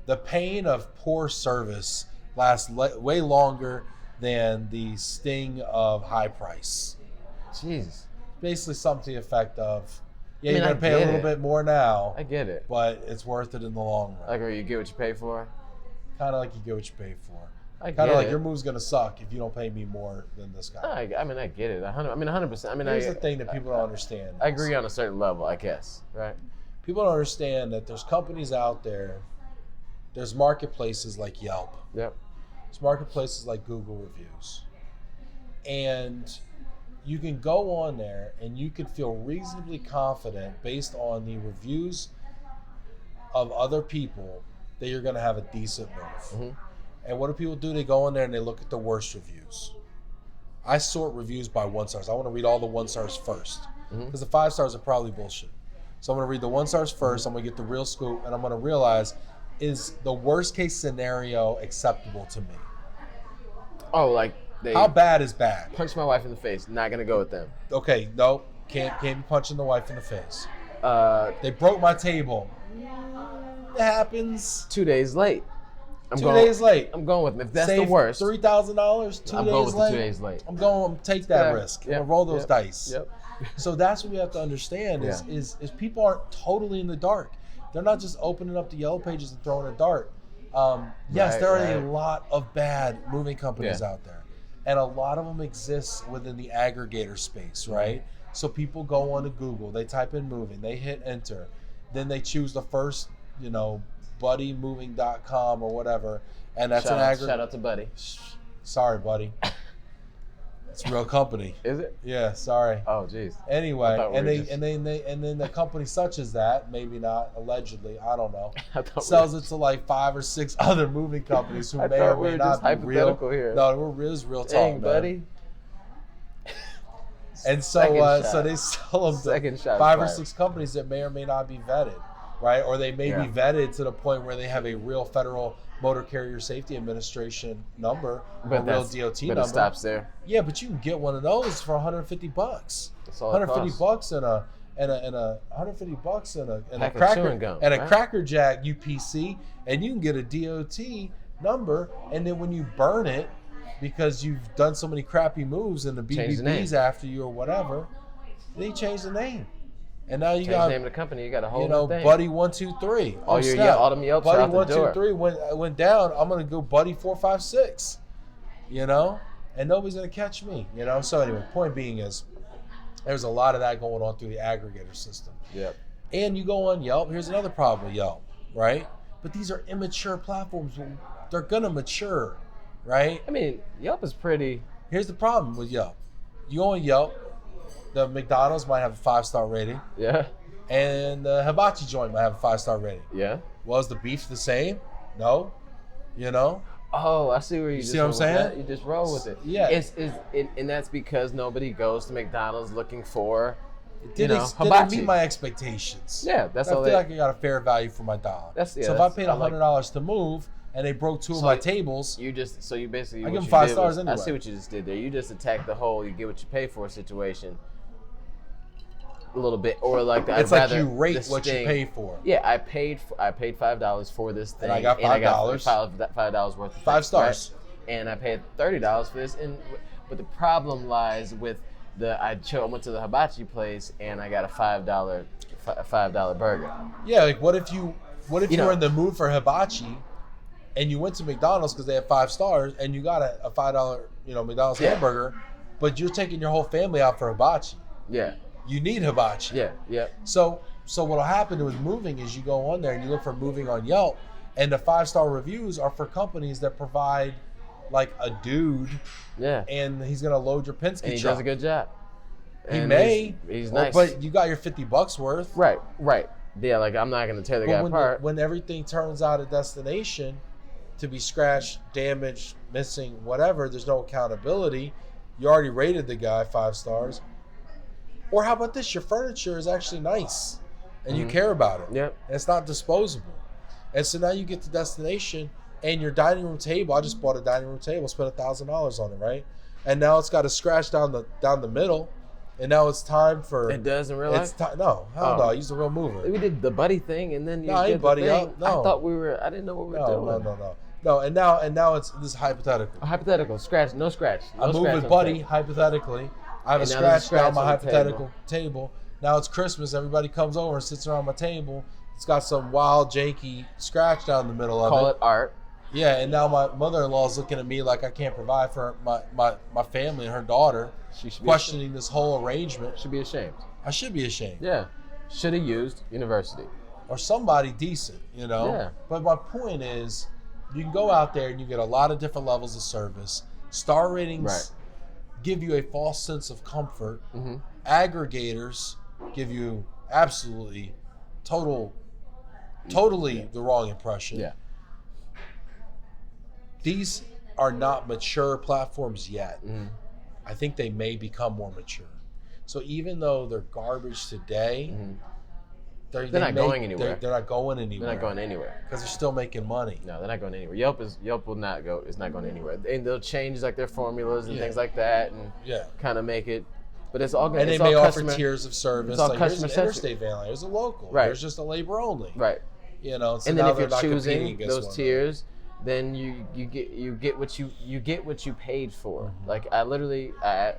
the pain of poor service lasts way longer than the sting of high price. Jeez. Basically something to the effect of, you're going to pay a little bit more now. I get it. But it's worth it in the long run. Like, or you get what you pay for? Kind of like you get what you pay for. Kind of like your move's going to suck if you don't pay me more than this guy. I get it. 100%. Here's the thing that people don't understand. I agree on a certain level, I guess, right? People don't understand that there's companies out there, there's marketplaces like Yelp. Yep. There's marketplaces like Google Reviews. And you can go on there and you can feel reasonably confident based on the reviews of other people that you're going to have a decent move. Mm-hmm. And what do people do? They go in there and they look at the worst reviews. I sort reviews by 1 stars. I want to read all the 1 stars first, because the 5 stars are probably bullshit. So I'm going to read the 1 stars first. I'm going to get the real scoop, and I'm going to realize, is the worst case scenario acceptable to me? Oh, like how bad is bad? Punch my wife in the face. Not gonna go with them. Okay, no, can't be punching the wife in the face. They broke my table. It happens. 2 days late. 2 days late. I'm going with them. If that's Save the worst. $3,000. 2 I'm days going with late. The 2 days late. I'm going to take that risk. I'm gonna roll those dice. Yep. So that's what we have to understand is people aren't totally in the dark. They're not just opening up the yellow pages and throwing a dart. Yes, there are a lot of bad moving companies out there. And a lot of them exist within the aggregator space, right? So people go onto Google, they type in moving, they hit enter, then they choose the first, buddymoving.com or whatever, and that's an aggregator. Shout out to Buddy. Sorry, buddy. It's a real company. Is it? Yeah, sorry. Oh, geez. Anyway, and then the company such as that, maybe not, allegedly, I don't know, sells it to like 5 or 6 other moving companies who may or may not be real. Here. No, it is real talk, Dang, man. buddy. And so they sell them to 5 or 6 companies that may or may not be vetted, right? Or they may be vetted to the point where they have a real federal Motor Carrier Safety Administration number, a real DOT number. But it stops there. Yeah, but you can get one of those for $150. That's all $150 and a $150 and a cracker and a Cracker Jack UPC, and you can get a DOT number, and then when you burn it because you've done so many crappy moves and the BBB's after you or whatever, then you change the name. And now you got the name of the company. You got a whole new thing. Buddy 123. All them Yelps Buddy out the door. 123 went down. I'm gonna go Buddy 456. And nobody's gonna catch me. So anyway, point being is, there's a lot of that going on through the aggregator system. Yep. And you go on Yelp. Here's another problem with Yelp, right? But these are immature platforms. They're gonna mature, right? I mean, Yelp is pretty. Here's the problem with Yelp. You go on Yelp. The McDonald's might have a 5-star rating. Yeah. And the hibachi joint might have a 5-star rating. Yeah. Was the beef the same? No. Oh, I see where you see what I'm saying? You just roll with it. Yeah. And that's because nobody goes to McDonald's looking for hibachi. Didn't meet my expectations. Yeah, that's all. I feel like I got a fair value for my dollar. So if I paid $100 to move and they broke two of my tables, you basically I give them 5 stars anyway. I see what you just did there. You just attacked the whole "you get what you pay for" situation a little bit, or like it's like you rate what you pay for. Yeah, I paid $5 for this thing, and I got $5. $5 worth of 5 stars. Right? And I paid $30 for this, but the problem lies with I went to the hibachi place and I got a $5 burger. Yeah, like what if you were in the mood for hibachi, and you went to McDonald's because they had 5 stars, and you got a $5 McDonald's hamburger, but you're taking your whole family out for hibachi. Yeah. You need hibachi. Yeah. So what'll happen with moving is you go on there and you look for moving on Yelp, and the 5-star reviews are for companies that provide like a dude. Yeah. And he's gonna load your Penske and he truck. does a good job. He may. He's nice. But you got your $50 worth. Right. Yeah, like I'm not gonna tear the guy apart. When everything turns out at destination to be scratched, damaged, missing, whatever, there's no accountability. You already rated the guy 5 stars. Or how about this? Your furniture is actually nice and you care about it. Yep. And it's not disposable. And so now you get to destination and your dining room table, I just bought a dining room table, spent $1,000 on it, right? And now it's got a scratch down the middle. And now it's time for... It does in real life? No, hell no. I used a real mover. We did the buddy thing and then you did the thing. No. I didn't know what we were doing. No, and now this is hypothetical. Hypothetical. Scratch, no scratch. I move with Buddy, hypothetically. I have a scratch down my hypothetical table. Now it's Christmas. Everybody comes over and sits around my table. It's got some wild, janky scratch down the middle of it. Call it art. Yeah, and now my mother-in-law is looking at me like I can't provide for my family and her daughter. She should be questioning this whole arrangement. Should be ashamed. I should be ashamed. Yeah. Should have used university. Or somebody decent, Yeah. But my point is, you can go out there and you get a lot of different levels of service. Star ratings give you a false sense of comfort. Mm-hmm. Aggregators give you absolutely, totally the wrong impression. Yeah. These are not mature platforms yet. Mm-hmm. I think they may become more mature. So even though they're garbage today, they're not going anywhere. They're not going anywhere. They're not going anywhere because they're still making money. No, they're not going anywhere. Yelp is not going anywhere. And they'll change like their formulas and things like that, and kind of make it. But it's all good. And they may offer tiers of service. It's all like customer there's an interstate van line. There's a local. Right. There's just a labor only. Right. So and then if you're choosing those tiers, then you get what you paid for. Mm-hmm.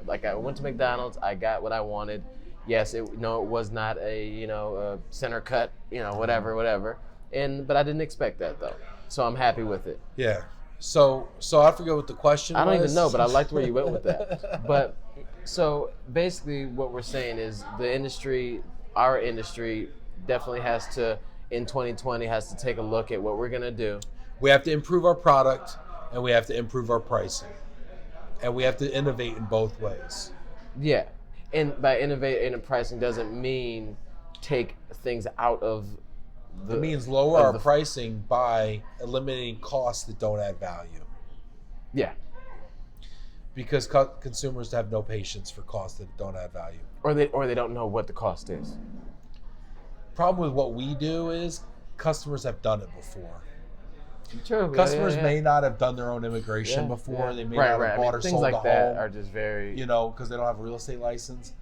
Like I went to McDonald's. I got what I wanted. Yes, it was not a center cut, whatever. But I didn't expect that though. So I'm happy with it. Yeah. So I forget what the question was. I don't even know, but I liked where you went with that. But so basically what we're saying is our industry definitely has to, in 2020, has to take a look at what we're going to do. We have to improve our product and we have to improve our pricing. And we have to innovate in both ways. Yeah. And by innovating in pricing doesn't mean take things out of it means lower our pricing by eliminating costs that don't add value. Yeah. Because consumers have no patience for costs that don't add value. Or they don't know what the cost is. Problem with what we do is customers have done it before. True. Customers may not have done their own immigration before. They may not have bought or sold a home. Things like that are just very... because they don't have a real estate license.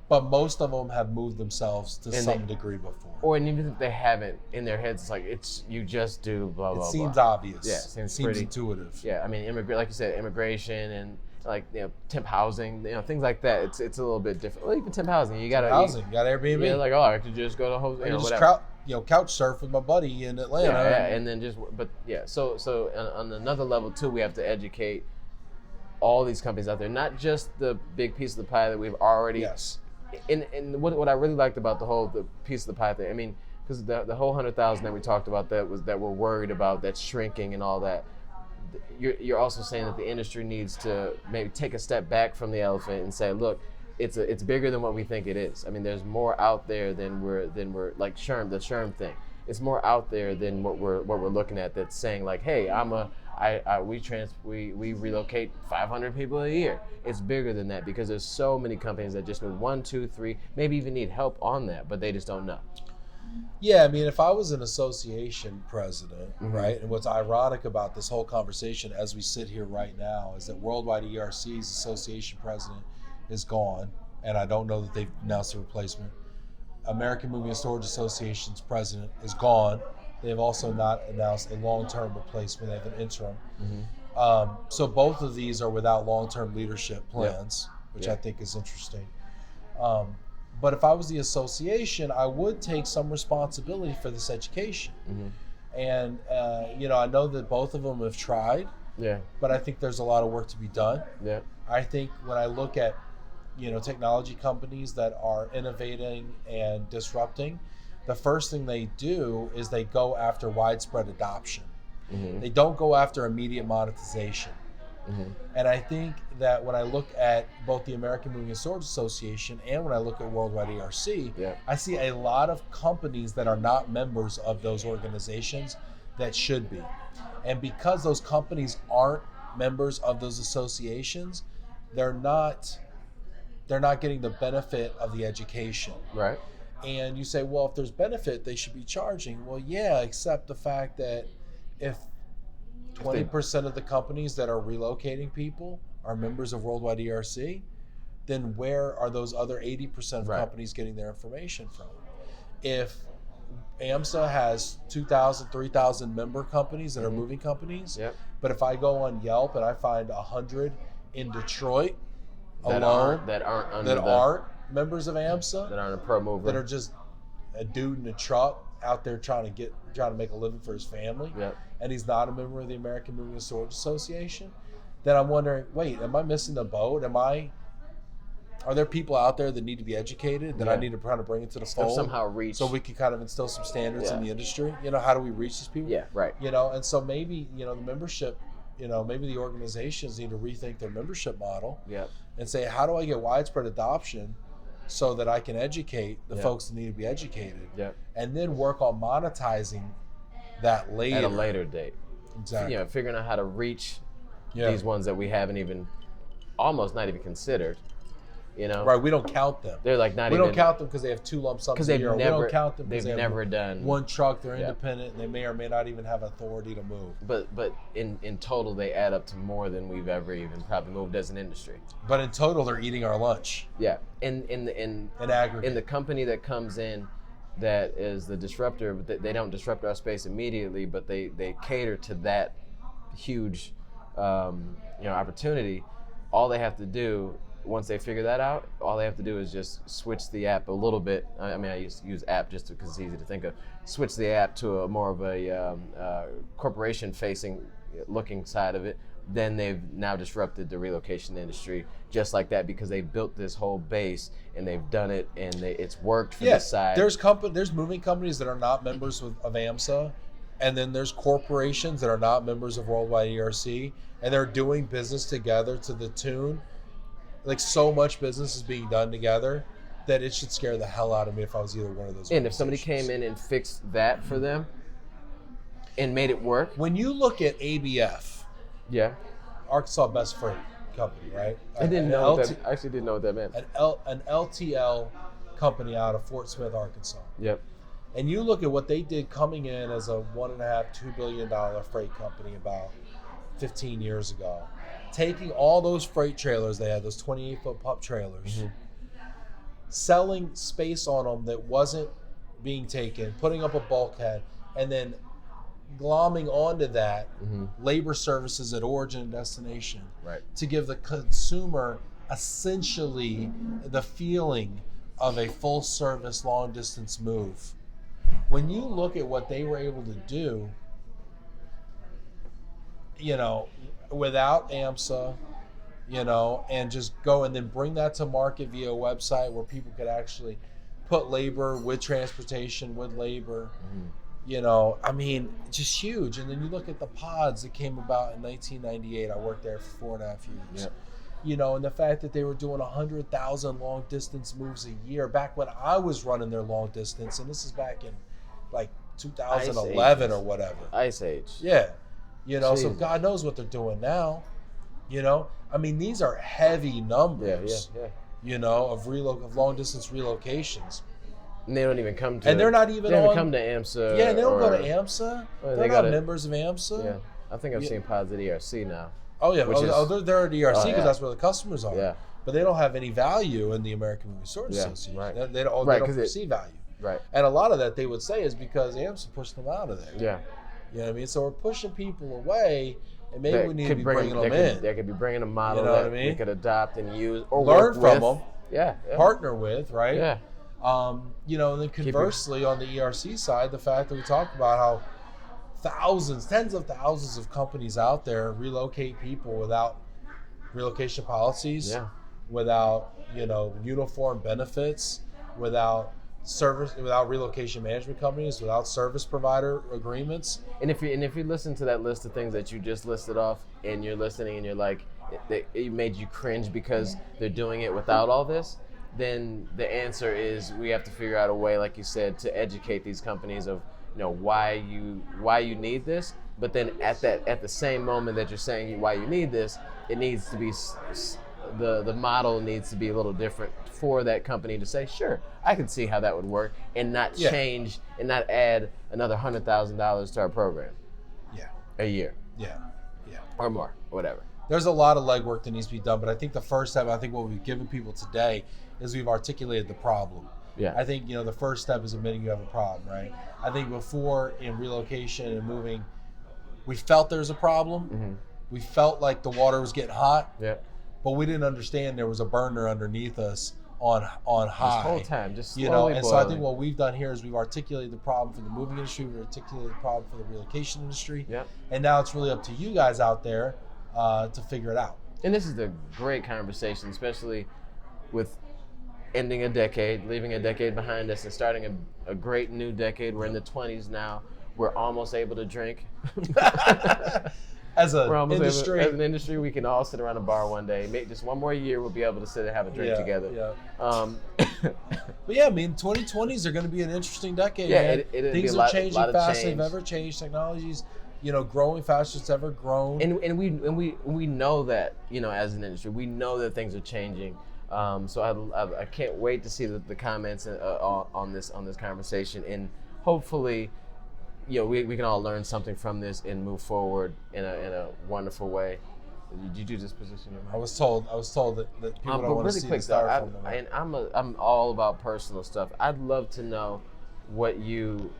But most of them have moved themselves to some degree before. Or even if they haven't, in their heads, it's like, you just do blah, blah, blah. It seems obvious. Yeah, it seems intuitive. Yeah, I mean, like you said, immigration and temp housing, things like that. It's a little bit different. Well, even temp housing, you got Airbnb. Yeah, like, I could just go to whatever. Couch surf with my buddy in Atlanta. Yeah, and then so on another level too, we have to educate all these companies out there, not just the big piece of the pie that we've already. Yes. And what I really liked about the piece of the pie thing, I mean, because the whole 100,000 that we talked about that we're worried about, that's shrinking and all that. You're also saying that the industry needs to maybe take a step back from the elephant and say, look, it's bigger than what we think it is. I mean, there's more out there than we're like the SHRM thing. It's more out there than what we're looking at. That's saying like, hey, I'm we relocate 500 people a year. It's bigger than that because there's so many companies that just need 1, 2, 3, maybe even need help on that, but they just don't know. Yeah, I mean, if I was an association president, right, and what's ironic about this whole conversation as we sit here right now is that Worldwide ERC's association president is gone, and I don't know that they've announced a replacement. American Moving and Storage Association's president is gone. They've also not announced a long-term replacement. They have an interim. So both of these are without long-term leadership plans, which I think is interesting. But if I was the association, I would take some responsibility for this education. And, I know that both of them have tried, but I think there's a lot of work to be done. I think when I look at, technology companies that are innovating and disrupting, the first thing they do is they go after widespread adoption. They don't go after immediate monetization. And I think that when I look at both the American Moving and Storage Association and when I look at Worldwide ERC, I see a lot of companies that are not members of those organizations that should be. And because those companies aren't members of those associations, they're not getting the benefit of the education. Right. And you say, well, if there's benefit, they should be charging. Well, yeah, except the fact that if 20% of the companies that are relocating people are members of Worldwide ERC, then where are those other 80% of companies getting their information from? If AMSA has 2,000, 3,000 member companies that are moving companies, but if I go on Yelp and I find 100 in Detroit that aren't members of AMSA, that aren't a pro mover, that are just a dude in a truck out there trying to make a living for his family, and he's not a member of the American Moving and Storage Association, then I'm wondering, wait, am I missing the boat? Are there people out there that need to be educated that I need to kind of bring into the fold? Somehow reach. So we can kind of instill some standards in the industry. How do we reach these people? Yeah, right. And so maybe, the membership, maybe the organizations need to rethink their membership model and say, how do I get widespread adoption so that I can educate the folks that need to be educated, and then work on monetizing that later. At a later date. Exactly. Figuring out how to reach these ones that we haven't almost not even considered. Right, we don't count them. They're like we don't count them because they have 2 lump sums a year. We don't count them because they've never done one truck. They're independent, and they may or may not even have authority to move. But in total, they add up to more than we've ever even probably moved as an industry. But in total, they're eating our lunch. Yeah, in aggregate. In the company that comes in, that is the disruptor, but they don't disrupt our space immediately, but they cater to that huge opportunity. All they have to do, once they figure that out, all they have to do is just switch the app a little bit. I mean, I use app just because it's easy to think of. Switch the app to a more of a corporation-facing looking side of it. Then they've now disrupted the relocation industry just like that because they built this whole base and they've done it and it's worked for this side. There's moving companies that are not members of AMSA, and then there's corporations that are not members of Worldwide ERC, and they're doing business together to the tune. Like, so much business is being done together that it should scare the hell out of me if I was either one of those. And if somebody came in and fixed that for them and made it work. When you look at ABF, Arkansas Best Freight Company, right? I actually didn't know what that meant. An LTL company out of Fort Smith, Arkansas. Yep. And you look at what they did coming in as a $1.5–2 billion freight company about 15 years ago. Taking all those freight trailers they had, those 28-foot pup trailers, selling space on them that wasn't being taken, putting up a bulkhead, and then glomming onto that labor services at origin and destination to give the consumer essentially the feeling of a full-service long-distance move. When you look at what they were able to do, without AMSA, and just go and then bring that to market via a website where people could actually put labor with transportation, with labor, just huge. And then you look at the pods that came about in 1998. I worked there for 4.5 years. And the fact that they were doing 100,000 long distance moves a year back when I was running their long distance, and this is back in like 2011 or whatever. Ice Age. Yeah. You know, so God knows what they're doing now. You know, I mean, these are heavy numbers. Yeah. You know, of long distance relocations. And they don't even come to. And they're not even. They don't come to AMSA. Yeah, they don't go to AMSA. They're not members of AMSA. Yeah, I think I've seen pods at ERC now. Oh yeah, they're at ERC because that's where the customers are. Yeah. But they don't have any value in the American Moving Storage Association. Right. They don't perceive value. Right. And a lot of that they would say is because AMSA pushed them out of there. Yeah. You know what I mean? So we're pushing people away, and maybe we need to be bringing them in. They could be bringing a model that we could adopt and use or learn work from them. Yeah. Partner with, right? Yeah. You know, and then conversely, on the ERC side, the fact that we talked about how tens of thousands of companies out there relocate people without relocation policies, without, you know, uniform benefits, without relocation management companies, without service provider agreements. And if you listen to that list of things that you just listed off, and you're listening and you're like, it made you cringe because they're doing it without all this, then the answer is we have to figure out a way, like you said, to educate these companies of, you know, why you need this. But then at the same moment that you're saying why you need this, it needs to be the model needs to be a little different for that company to say, sure, I can see how that would work, and not change and not add another $100,000 to our program. Yeah. A year. Yeah. Or more, whatever. There's a lot of legwork that needs to be done, but I think the first step, I think what we've given people today is we've articulated the problem. Yeah. I think, you know, the first step is admitting you have a problem, right? I think before in relocation and moving, we felt there's a problem. Mm-hmm. We felt like the water was getting hot. Yeah. But we didn't understand there was a burner underneath us on high. This whole time, just slowly and boiling. So I think what we've done here is we've articulated the problem for the moving industry, we've articulated the problem for the relocation industry. Yep. And now it's really up to you guys out there to figure it out. And this is a great conversation, especially with ending a decade, leaving a decade behind us, and starting a great new decade. We're in the 20s now. We're almost able to drink. As an industry, we can all sit around a bar one day. Maybe just one more year, we'll be able to sit and have a drink together. Yeah. But yeah, I mean, 2020s are going to be an interesting decade. Yeah, man. Things are changing faster than they've ever changed. Technology's, you know, growing faster than it's ever grown. And we know that, you know, as an industry, we know that things are changing. So I can't wait to see the comments on this conversation, and hopefully, you know, we can all learn something from this and move forward in a wonderful way. Did you do this position? I was told that people don't want to see the styrofoam. And I'm all about personal stuff. I'd love to know what you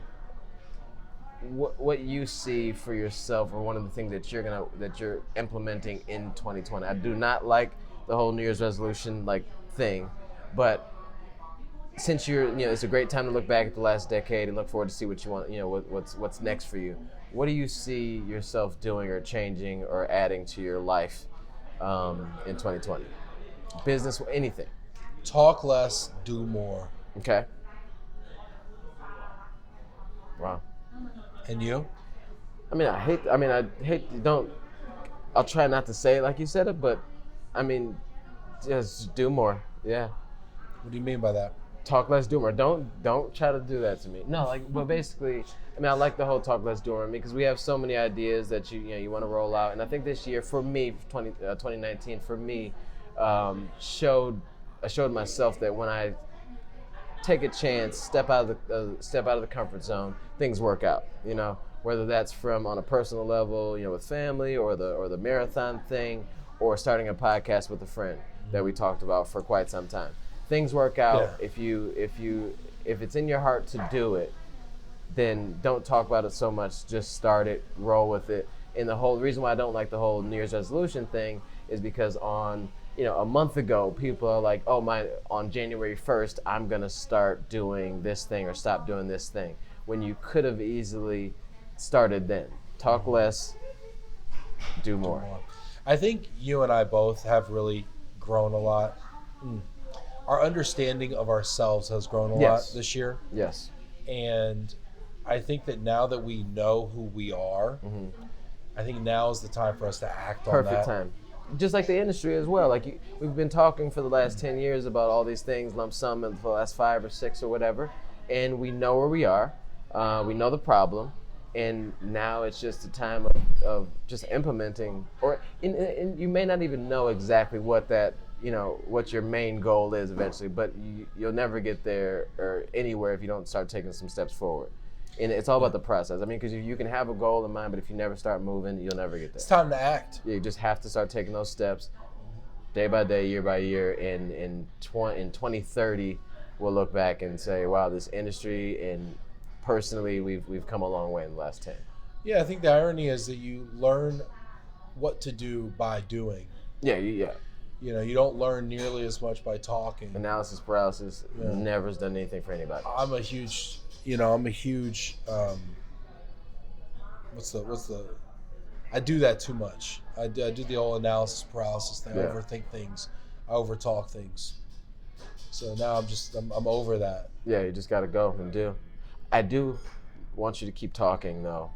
see for yourself, or one of the things that you're implementing in 2020. I do not like the whole New Year's resolution thing, but since it's a great time to look back at the last decade and look forward to see what you want, you know, what's next for you. What do you see yourself doing or changing or adding to your life in 2020? Business, anything. Talk less, do more. Okay. Wow. And you? I'll try not to say it like you said it, but I mean, just do more. Yeah. What do you mean by that? Talk less, do more. Don't try to do that to me. No, but basically, I mean, I like the whole talk less, do more, because we have so many ideas that you want to roll out, and I think this year for me, 2019 for me, I showed myself that when I take a chance, step out of the comfort zone, things work out. You know, whether that's from on a personal level, you know, with family, or the marathon thing, or starting a podcast with a friend that we talked about for quite some time. Things work out. Yeah. If it's in your heart to do it, then don't talk about it so much. Just start it, roll with it. And the whole reason why I don't like the whole New Year's resolution thing is because a month ago, people are like, on January 1st, I'm gonna start doing this thing or stop doing this thing, when you could have easily started then. Talk less, do more. I think you and I both have really grown a lot. Our understanding of ourselves has grown a lot this year. Yes. And I think that now that we know who we are, I think now is the time for us to act on that. Perfect time. Just like the industry as well. Like we've been talking for the last 10 years about all these things, lump sum, for the last 5 or 6 or whatever, and we know where we are. We know the problem, And now it's just a time of just implementing, and you may not even know exactly what that, what your main goal is eventually, but you'll never get there or anywhere if you don't start taking some steps forward. And it's all about the process. I mean, because you can have a goal in mind, but if you never start moving, you'll never get there. It's time to act. You just have to start taking those steps day by day, year by year, and in 2030, we'll look back and say, wow, this industry and personally, we've come a long way in the last 10. Yeah, I think the irony is that you learn what to do by doing. Yeah. You don't learn nearly as much by talking. Analysis paralysis never has done anything for anybody. I'm a huge I do that too much. I do the whole analysis paralysis thing. I overthink things. I overtalk things. So now I'm over that. Yeah, you just got to go and do. I do want you to keep talking though,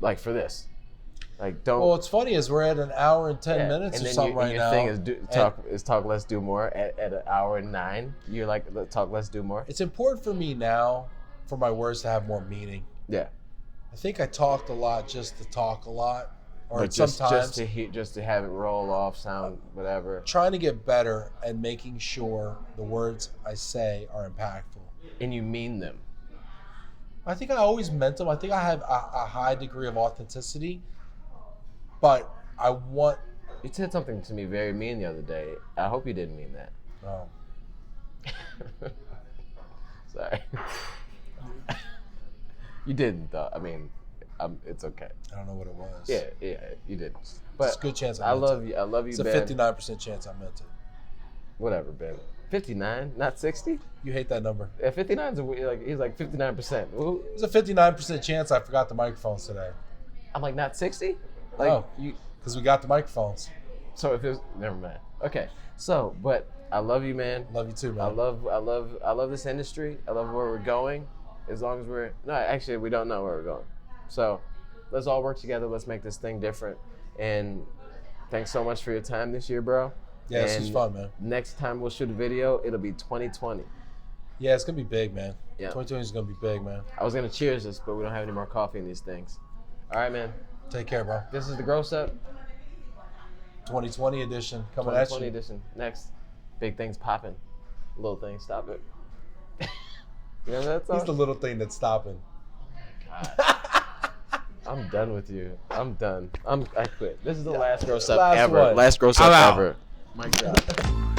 like for this. Like don't. Well, what's funny is we're at an hour and 10 minutes and or something right now. And your thing is talk less, do more. At an hour and 9, you're like talk less, do more. It's important for me now for my words to have more meaning. Yeah. I think I talked a lot just to talk a lot, or but sometimes just to have it roll off, sound whatever. Trying to get better and making sure the words I say are impactful. And you mean them. I think I always meant them. I think I have a high degree of authenticity, but I want. You said something to me very mean the other day. I hope you didn't mean that. Oh. Sorry. You didn't though. I mean, it's okay. I don't know what it was. Yeah, you didn't. But it's a good chance I love you. I love you, Ben. It's a 59% chance I meant it. Whatever, Ben. 59, not 60. You hate that number. Yeah, 59 is he's like 59%. There's a 59% chance I forgot the microphones today. I'm like, not 60. Because we got the microphones. So if it was, never mind. Okay. So, but I love you, man. Love you too, man. I love this industry. I love where we're going. As long as actually we don't know where we're going. So let's all work together. Let's make this thing different. And thanks so much for your time this year, bro. Yeah, this was fun, man. Next time we'll shoot a video, it'll be 2020. Yeah, it's gonna be big, man. Yeah. 2020 is gonna be big, man. I was gonna cheers this, but we don't have any more coffee in these things. All right, man. Take care, bro. This is the Gross Up 2020 edition coming 2020 at you. edition. Next, big things popping. Little things, stop it. You know that song? He's the little thing that's stopping. God. I'm done with you. I'm done. I quit. This is the last Gross Up ever. One. Last Gross Up ever. My God.